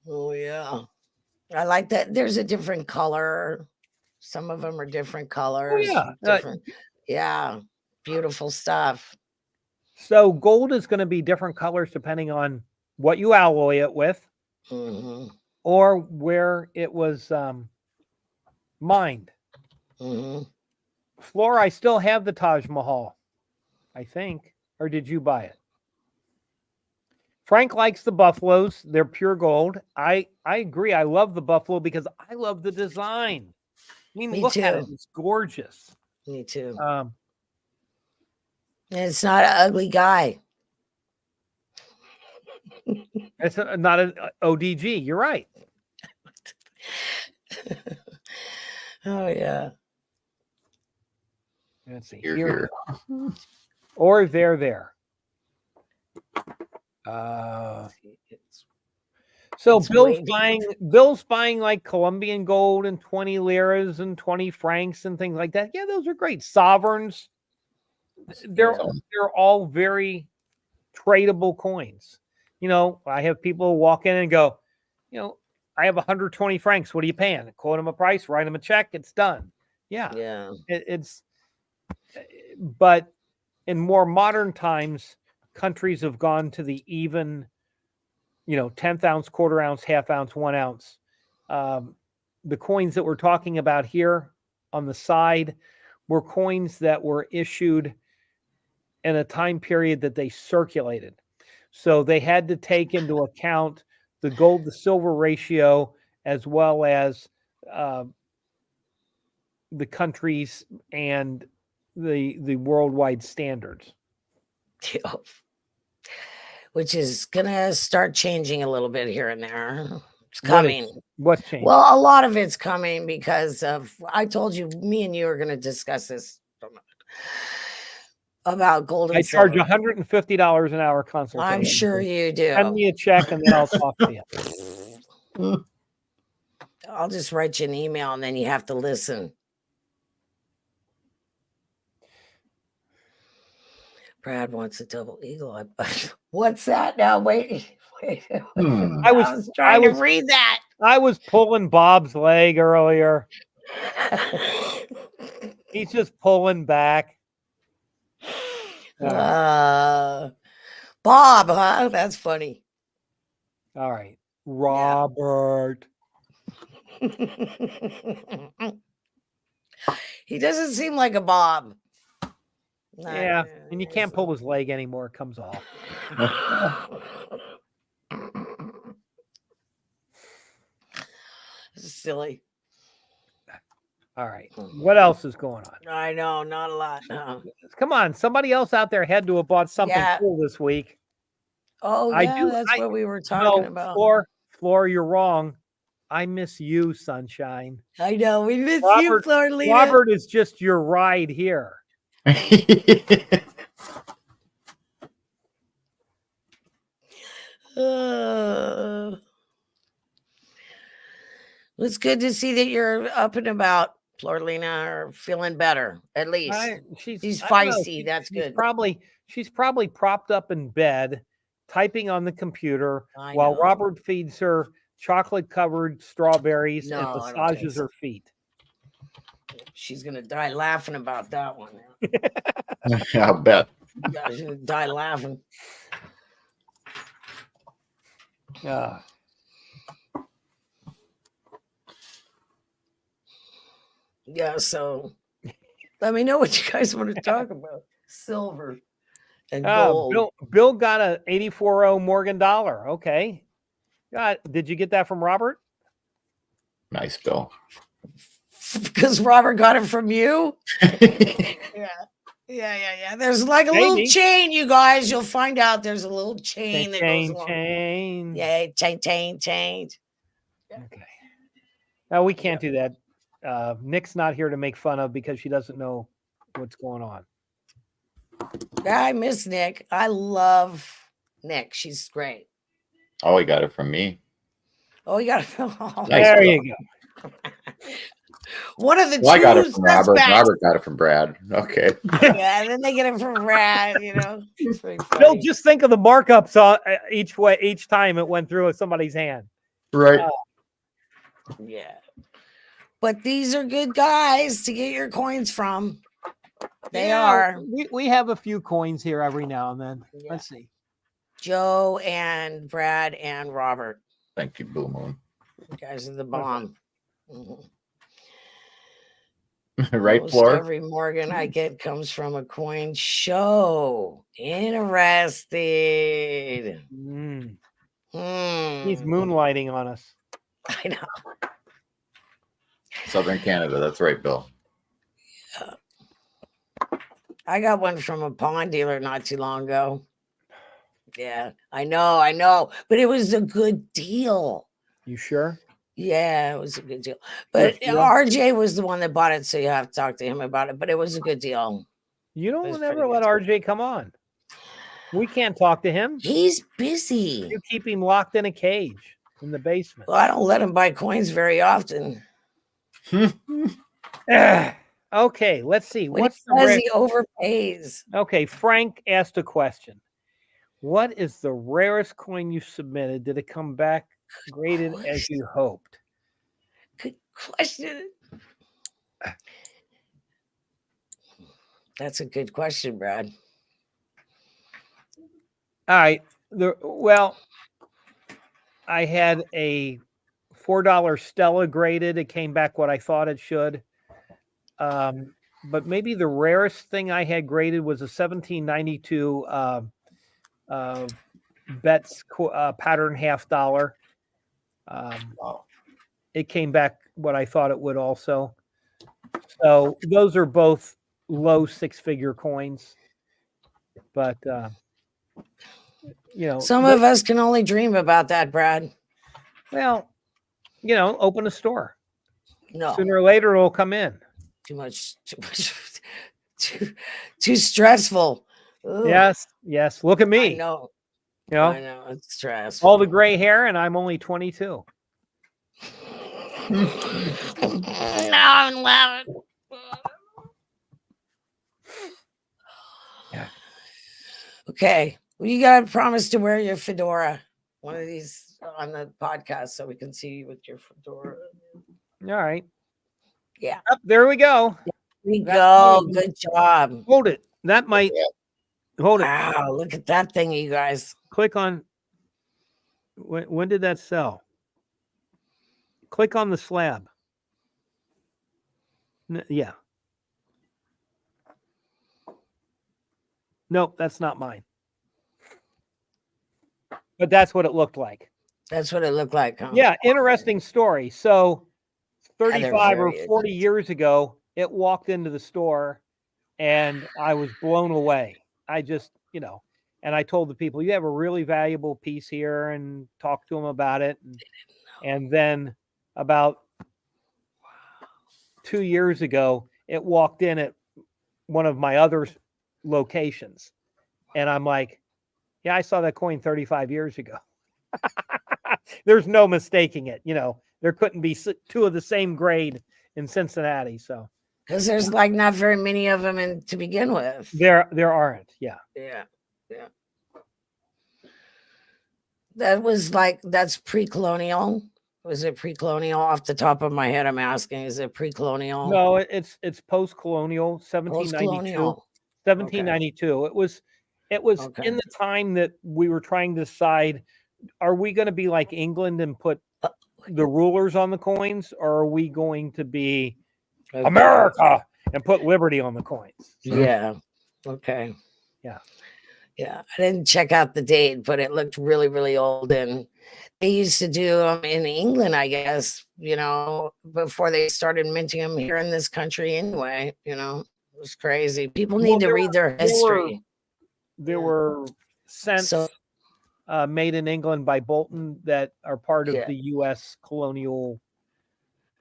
Oh, yeah. I like that. There's a different color. Some of them are different colors. Oh, yeah. Yeah. Beautiful stuff. So gold is going to be different colors depending on what you alloy it with, or where it was mined. Flora, I still have the Taj Mahal, I think. Or did you buy it? Frank likes the buffaloes. They're pure gold. I agree. I love the buffalo because I love the design. I mean, look at it. It's gorgeous. Me too. And it's not an ugly guy. It's not an ODG. You're right. Oh, yeah. Let's see. Here. Or there. So Bill's buying like Colombian gold and 20 liras and 20 francs and things like that. Yeah, those are great. Sovereigns. They're all very tradable coins. I have people walk in and go, I have 120 francs. What are you paying? Quote them a price, write them a check. It's done. Yeah. But in more modern times, countries have gone to the even, 10th ounce, quarter ounce, half ounce, 1 ounce. The coins that we're talking about here on the side were coins that were issued in a time period that they circulated. So they had to take into account the gold to silver ratio, as well as the countries and the worldwide standards. Which is gonna start changing a little bit here and there. It's coming. What's changing? Well, a lot of it's coming because of, I told you, me and you are going to discuss this about gold and I charge silver. $150 an hour consultation. I'm sure you do. Send me a check and then I'll talk to you. I'll just write you an email and then you have to listen. Brad wants a double eagle. What's that now? Wait. I was trying to read that. I was pulling Bob's leg earlier. He's just pulling back. Bob, huh? That's funny. All right. Robert. He doesn't seem like a Bob. Yeah, and you can't pull his leg anymore. It comes off. Silly. All right. What else is going on? I know, not a lot. No. Come on, somebody else out there had to have bought something cool this week. Oh, yeah, that's what we were talking about. Floor, you're wrong. I miss you, sunshine. I know, we miss you, Florida. Robert is just your ride here. It's good to see that you're up and about, Florlina, or feeling better, at least. She's feisty. That's good. She's probably propped up in bed, typing on the computer while Robert feeds her chocolate-covered strawberries and massages her feet. She's going to die laughing about that one. I'll bet. Yeah, she's going to die laughing. Yeah, so let me know what you guys want to talk about. Silver and gold. Bill got a 84.0 Morgan dollar. Okay. Did you get that from Robert? Nice, Bill. Because Robert got it from you? Yeah. Yeah. There's like a little chain, you guys. You'll find out there's a little chain that goes along. Chain. Yeah, chain. Okay. No, we can't do that. Nick's not here to make fun of because she doesn't know what's going on. I miss Nick. I love Nick. She's great. Oh, he got it from me. Oh, you got it. Nice, there Bill. you go. One of the two. I got it from Robert. Robert got it from Brad. Okay. Yeah, and then they get it from Brad, you know. Bill, just think of the markups each time it went through somebody's hand. Right. Yeah. But these are good guys to get your coins from. They are. We have a few coins here every now and then. Yeah. Let's see. Joe and Brad and Robert. Thank you, Blue Moon. You guys are the bomb. Right, Almost Floor? every Morgan I get comes from a coin show. Interesting. He's moonlighting on us. I know. Southern Canada. That's right, Bill. I got one from a pawn dealer not too long ago. Yeah, I know. But it was a good deal. You sure? Yeah, it was a good deal. But RJ was the one that bought it, so you have to talk to him about it. But it was a good deal. You don't ever let RJ come on. We can't talk to him. He's busy. You keep him locked in a cage in the basement. Well, I don't let him buy coins very often. Okay, let's see. He overpays. Okay, Frank asked a question. What is the rarest coin you submitted? Did it come back graded as you hoped? Good question. That's a good question, Brad. All right. I had a $4 Stella graded. It came back what I thought it should. But maybe the rarest thing I had graded was a 1792 Betts pattern $half. It came back what I thought it would also. So those are both low six-figure coins. But some of us can only dream about that, Brad. Well, open a store. No. Sooner or later it'll come in. Too much, too stressful. Ugh. Yes. Look at me. I know. I know it's stressful. All the gray hair, and I'm only 22. Now I'm laughing. Yeah. Okay. Well, you gotta promise to wear your fedora one of these on the podcast so we can see you with your fedora. All right. Yeah. There we go. Good job. Hold it. That might hold it. Wow, look at that thing, you guys. Click on when did that sell? Click on the slab. Yeah. Nope, that's not mine. But that's what it looked like. That's what it looked like, huh? Yeah, interesting story. So 35 or 40 years ago, it walked into the store and I was blown away. I just, and I told the people, you have a really valuable piece here, and talked to them about it. And then about 2 years ago, it walked in at one of my other locations. And I'm like, yeah, I saw that coin 35 years ago. There's no mistaking it. There couldn't be two of the same grade in Cincinnati. So, because there's like not very many of them to begin with. There aren't. Yeah. That's pre-colonial. Was it pre-colonial? Off the top of my head, I'm asking, is it pre-colonial? No, it's post-colonial, 1792. 1792. Okay. It was in the time that we were trying to decide, are we going to be like England and put the rulers on the coins, or are we going to be Okay. America, and put Liberty on the coins. So, Yeah. Okay. Yeah. Yeah. I didn't check out the date, but it looked really, really old. And they used to do them in England, I guess, before they started minting them here in this country anyway. It was crazy. People need to read their history. There were cents made in England by Bolton that are part of the U.S. colonial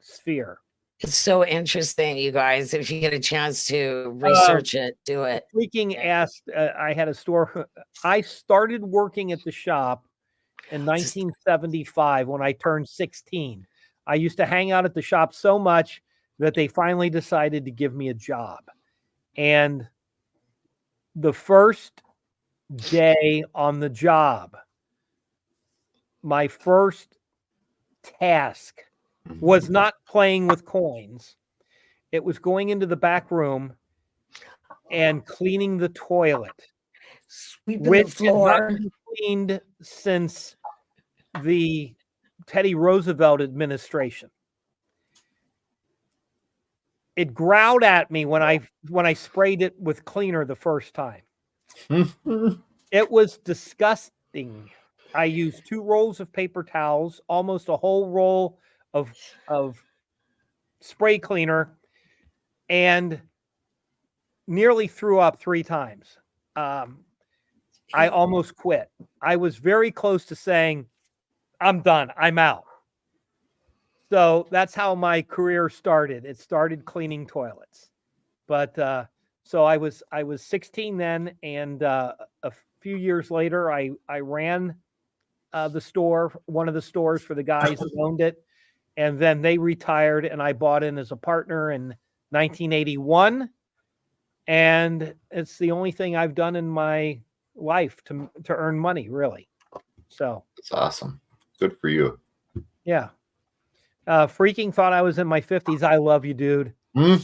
sphere. It's so interesting, you guys. If you get a chance to research it, do it. Asked, I had a store. I started working at the shop in 1975 when I turned 16. I used to hang out at the shop so much that they finally decided to give me a job. And the first day on the job, my first task was not playing with coins. It was going into the back room and cleaning the toilet, which had not been cleaned since the Teddy Roosevelt administration. It growled at me when I sprayed it with cleaner the first time. It was disgusting. I used 2 rolls of paper towels, almost a whole roll of spray cleaner, and nearly threw up 3 times. I almost quit. I was very close to saying, I'm done. I'm out. So that's how my career started. It started cleaning toilets. But so I was 16 then, and a few years later, I ran the store, one of the stores for the guys that owned it, and then they retired, and I bought in as a partner in 1981, and it's the only thing I've done in my life to earn money, really. So that's awesome. Good for you. Yeah. Freaking thought I was in my 50s. I love you, dude. I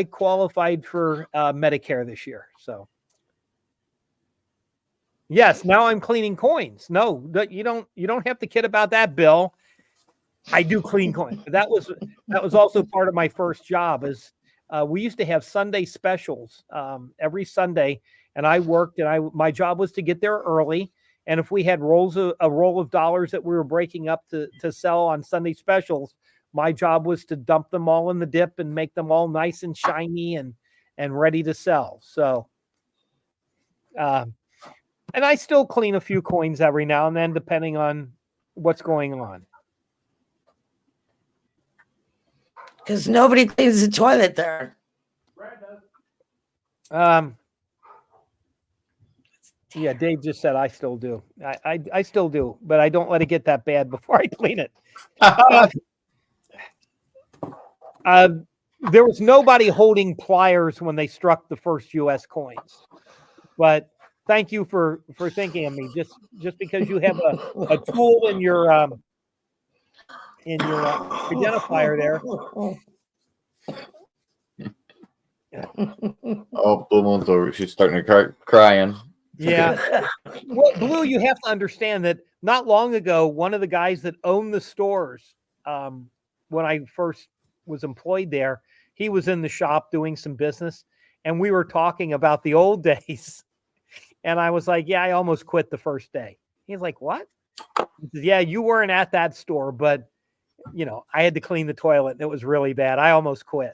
qualified for Medicare this year. So yes, now I'm cleaning coins. No, you don't have to kid about that, Bill. I do clean coins. That was also part of my first job. Is we used to have Sunday specials every Sunday, and I worked, and my job was to get there early. And if we had a roll of dollars that we were breaking up to sell on Sunday specials, my job was to dump them all in the dip and make them all nice and shiny and ready to sell. So, and I still clean a few coins every now and then, depending on what's going on. Because nobody cleans the toilet there. Yeah, Dave just said I still do. I still do, but I don't let it get that bad before I clean it. There was nobody holding pliers when they struck the first U.S. coins, but thank you for thinking of me. Just because you have a tool in your identifier there. Oh, Blue Moon's over. She's starting to crying. Yeah. Well, Blue, you have to understand that not long ago, one of the guys that owned the stores, when I first was employed there, he was in the shop doing some business, and we were talking about the old days. And I was like, yeah, I almost quit the first day. He's like, what? He says, yeah, you weren't at that store, but I had to clean the toilet and it was really bad. I almost quit.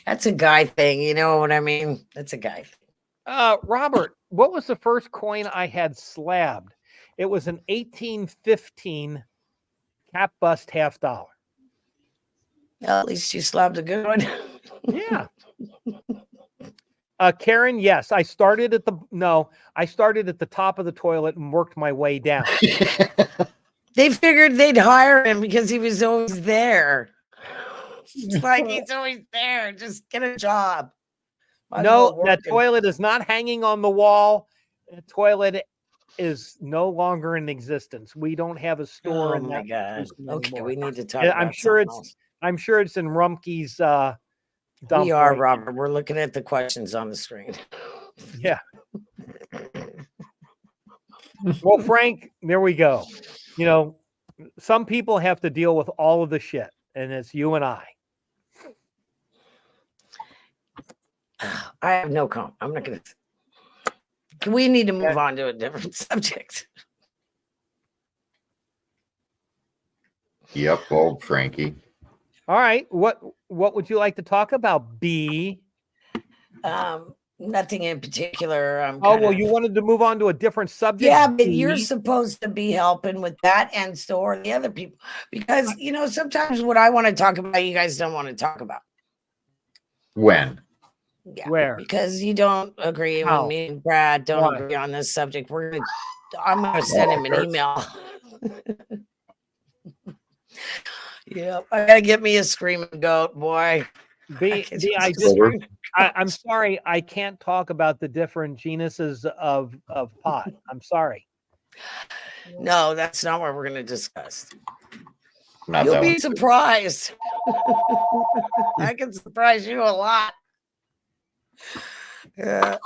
That's a guy thing. You know what I mean? That's a guy thing. Robert, what was the first coin I had slabbed? It was an 1815 cap bust $50. Well, at least you slabbed a good one. Yeah. Karen, yes, I started at the top of the toilet and worked my way down. They figured they'd hire him because he was always there. It's like he's always there. Just get a job. No, that toilet is not hanging on the wall. The toilet is no longer in existence. We don't have a store in that. God. Okay, anymore. We need to talk. I'm sure it's in Rumpke's dump. We are, Robert. We're looking at the questions on the screen. Yeah. Well, Frank, there we go. Some people have to deal with all of the shit, and it's you and I. I have no comment. I'm not going to. We need to move on to a different subject. Yep, old Frankie. All right. What would you like to talk about, B? Nothing in particular. You wanted to move on to a different subject? Yeah, but B? you're supposed to be helping with that, and so are the other people. Because sometimes what I want to talk about, you guys don't want to talk about. When? Yeah, Where? because you don't agree How? with me and Brad don't Why? agree on this subject. I'm gonna send him an email. Yep, I gotta get me a screaming goat, boy. I'm sorry, I can't talk about the different genuses of pot. I'm sorry. No, that's not what we're gonna discuss. Not You'll that be one. surprised. I can surprise you a lot. Yeah,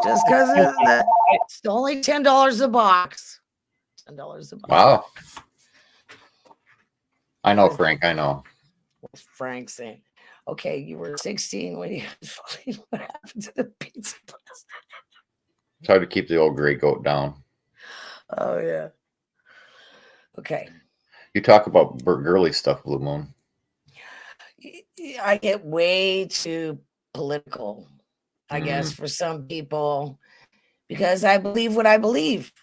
just because it's only $10 a box. $10 a box. Wow. I know, Frank. I know. What's Frank saying? Okay, you were 16 when you. What happened to the pizza place? It's hard to keep the old gray goat down. Oh yeah. Okay. You talk about girly stuff, Blue Moon. I get way too political, I guess, for some people, because I believe what I believe.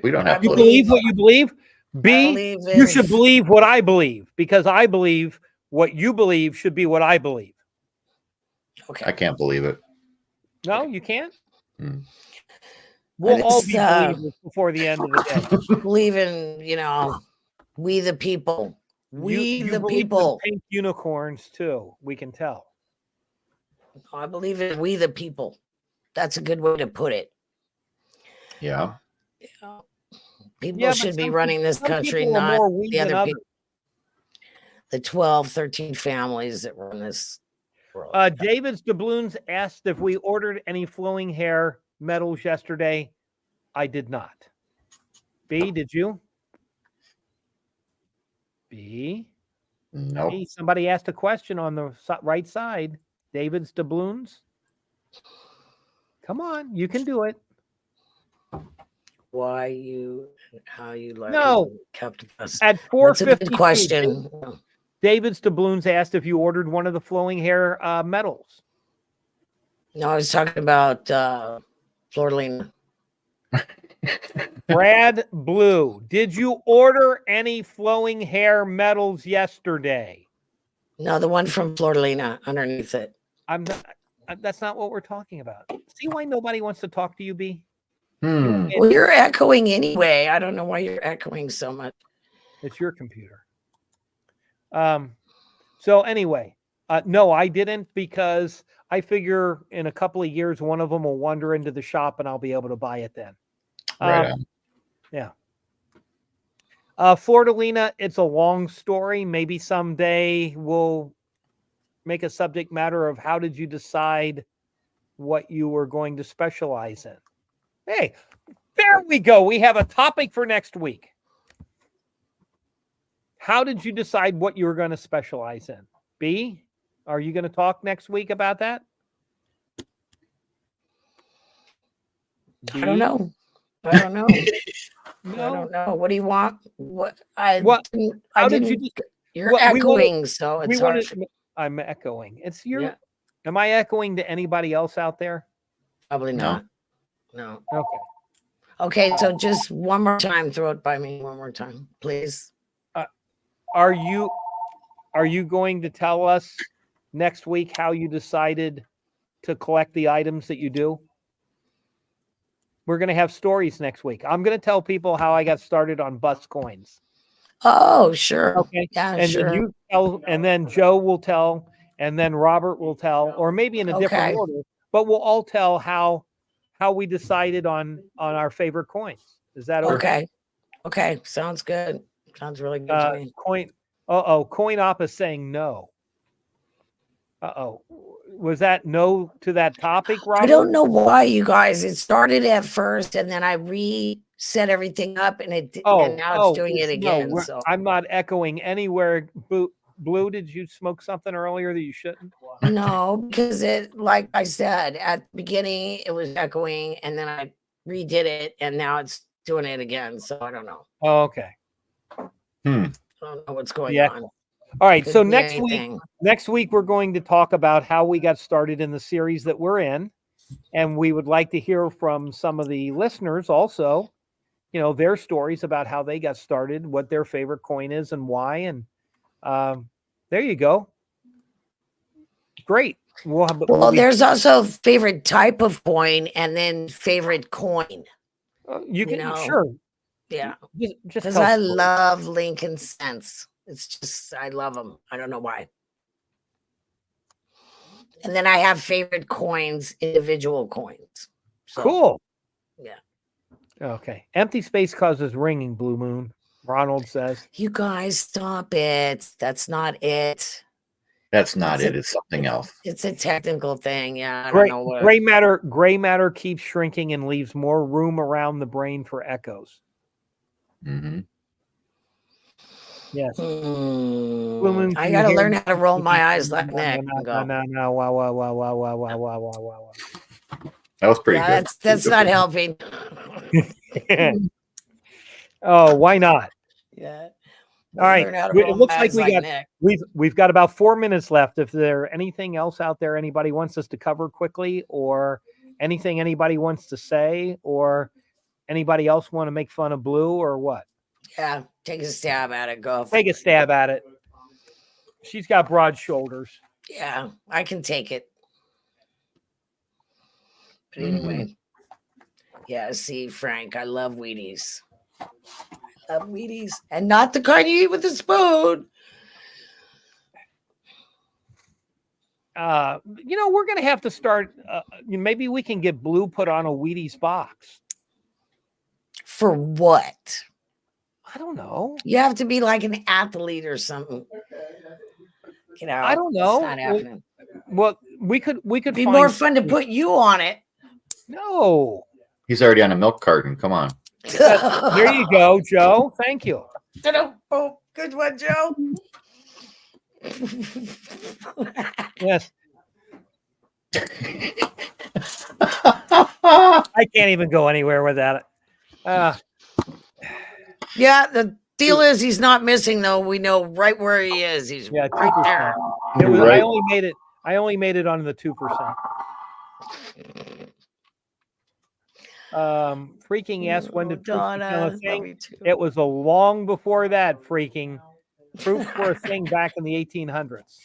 We don't have You to believe what you believe. B, you should believe what I believe, because I believe what you believe should be what I believe. I can't believe it. No, you can't. Hmm. We'll all be believers before the end of the day. Believe in, we the people. You the believe people. in pink unicorns too. We can tell. I believe in we the people. That's a good way to put it. Yeah. People should be running this country, not the other people. The 12, 13 families that run this world. David's Doubloons asked if we ordered any flowing hair medals yesterday. I did not. B, did you? B? Nope. B, somebody asked a question on the right side. David's Doubloons. Come on, you can do it. How you like kept us. At 4:50. That's a good question. David's Doubloons asked if you ordered one of the flowing hair medals. No, I was talking about Florida. Brad Blue, did you order any flowing hair medals yesterday? No, the one from Florida underneath it. That's not what we're talking about. See why nobody wants to talk to you, B? Well, you're echoing anyway. I don't know why you're echoing so much. It's your computer. So anyway, no, I didn't, because I figure in a couple of years, one of them will wander into the shop and I'll be able to buy it then. Right on. Yeah. Florida, it's a long story. Maybe someday we'll make a subject matter of how did you decide what you were going to specialize in? Hey, there we go. We have a topic for next week. How did you decide what you were going to specialize in? B, are you going to talk next week about that? B? I don't know. No. I don't know. What do you want? You're echoing, so it's hard. I'm echoing. It's your. Yeah. Am I echoing to anybody else out there? Probably not. No. Okay. Okay, so just one more time, throw it by me one more time, please. Are you going to tell us next week how you decided to collect the items that you do? We're going to have stories next week. I'm going to tell people how I got started on bus coins. Oh, sure. Okay. Yeah, and sure. Then you tell, and then Joe will tell, and then Robert will tell, or maybe in a different order, but we'll all tell how we decided on our favorite coins. Is that okay? Okay. Sounds good. Sounds really good to me. Coin Op is saying no. Was that no to that topic, Robert? I don't know why, you guys. It started at first, and then I reset everything up, and now it's doing it again. No, I'm not echoing anywhere. Blue, did you smoke something earlier that you shouldn't? No, because it, like I said, at the beginning it was echoing, and then I redid it, and now it's doing it again. So I don't know. Oh, okay. I don't know what's going Yeah. on. All right. Could So be anything. next week we're going to talk about how we got started in the series that we're in, and we would like to hear from some of the listeners also. Their stories about how they got started, what their favorite coin is, and why. And there you go. Great. Well, there's also favorite type of coin, and then favorite coin. You can sure. Yeah, just because I love Lincoln cents. It's just I love them. I don't know why. And then I have favorite coins, individual coins. So, cool. Yeah. Okay. Empty space causes ringing, Blue Moon. Ronald says. You guys stop it. That's not it. That's not it. It's something else. It's a technical thing. Yeah. I don't know what. Gray matter keeps shrinking and leaves more room around the brain for echoes. Mm-hmm. Yes. I got to learn how to roll my eyes like Nick. No. Wow. That was pretty good. That's not helping. Oh, why not? Yeah. All right. It looks like we've got about 4 minutes left. If there anything else out there anybody wants us to cover quickly, or anything anybody wants to say, or anybody else want to make fun of Blue, or what? Yeah, take a stab at it. Go. Take a stab at it. She's got broad shoulders. Yeah, I can take it. But anyway, yeah. See, Frank, I love Wheaties. Love Wheaties, and not the kind you eat with a spoon. We're gonna have to start. Maybe we can get Blue put on a Wheaties box. For what? I don't know. You have to be like an athlete or something. Get out. I don't know. It's not happening. Well, we could be more fun to put you on it. No. He's already on a milk carton. Come on. There you go, Joe. Thank you. Oh, good one, Joe. Yes. I can't even go anywhere with that. Yeah, the deal is he's not missing though. We know right where he is. He's right there. I only made it on the 2%. Freaking yes, when did proof become a thing? It was a long before that. Freaking proofs were a thing back in the 1800s.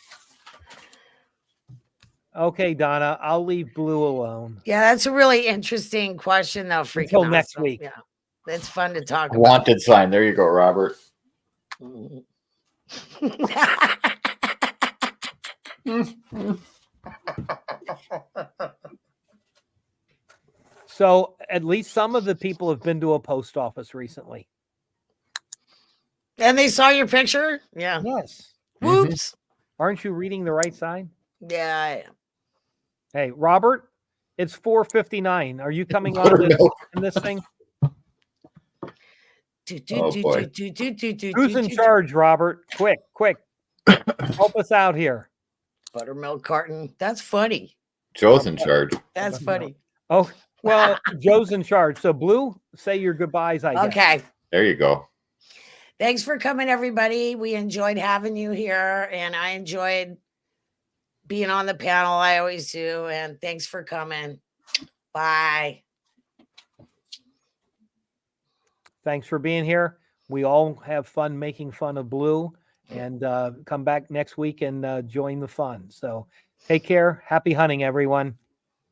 Okay, Donna, I'll leave Blue alone. Yeah, that's a really interesting question, though. Freaking until next week. Yeah, it's fun to talk about. Wanted sign. There you go, Robert. So at least some of the people have been to a post office recently. And they saw your picture? Yeah. Yes. Whoops. Aren't you reading the right side? Yeah, I am. Hey, Robert, it's 4:59. Are you coming on this thing? Oh, boy. Who's in charge, Robert? Quick. Help us out here. Buttermilk carton. That's funny. Joe's in charge. That's funny. Oh, well, Joe's in charge. So, Blue, say your goodbyes, I guess. Okay. There you go. Thanks for coming, everybody. We enjoyed having you here, and I enjoyed being on the panel. I always do. And thanks for coming. Bye. Thanks for being here. We all have fun making fun of Blue, and come back next week and join the fun. So take care. Happy hunting, everyone.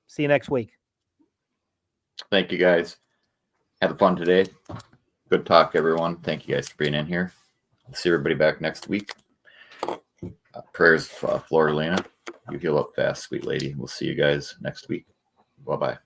See you next week. Thank you, guys. Have fun today. Good talk, everyone. Thank you guys for being in here. See everybody back next week. Prayers, Florida Lena. You heal up fast, sweet lady. We'll see you guys next week. Bye-bye.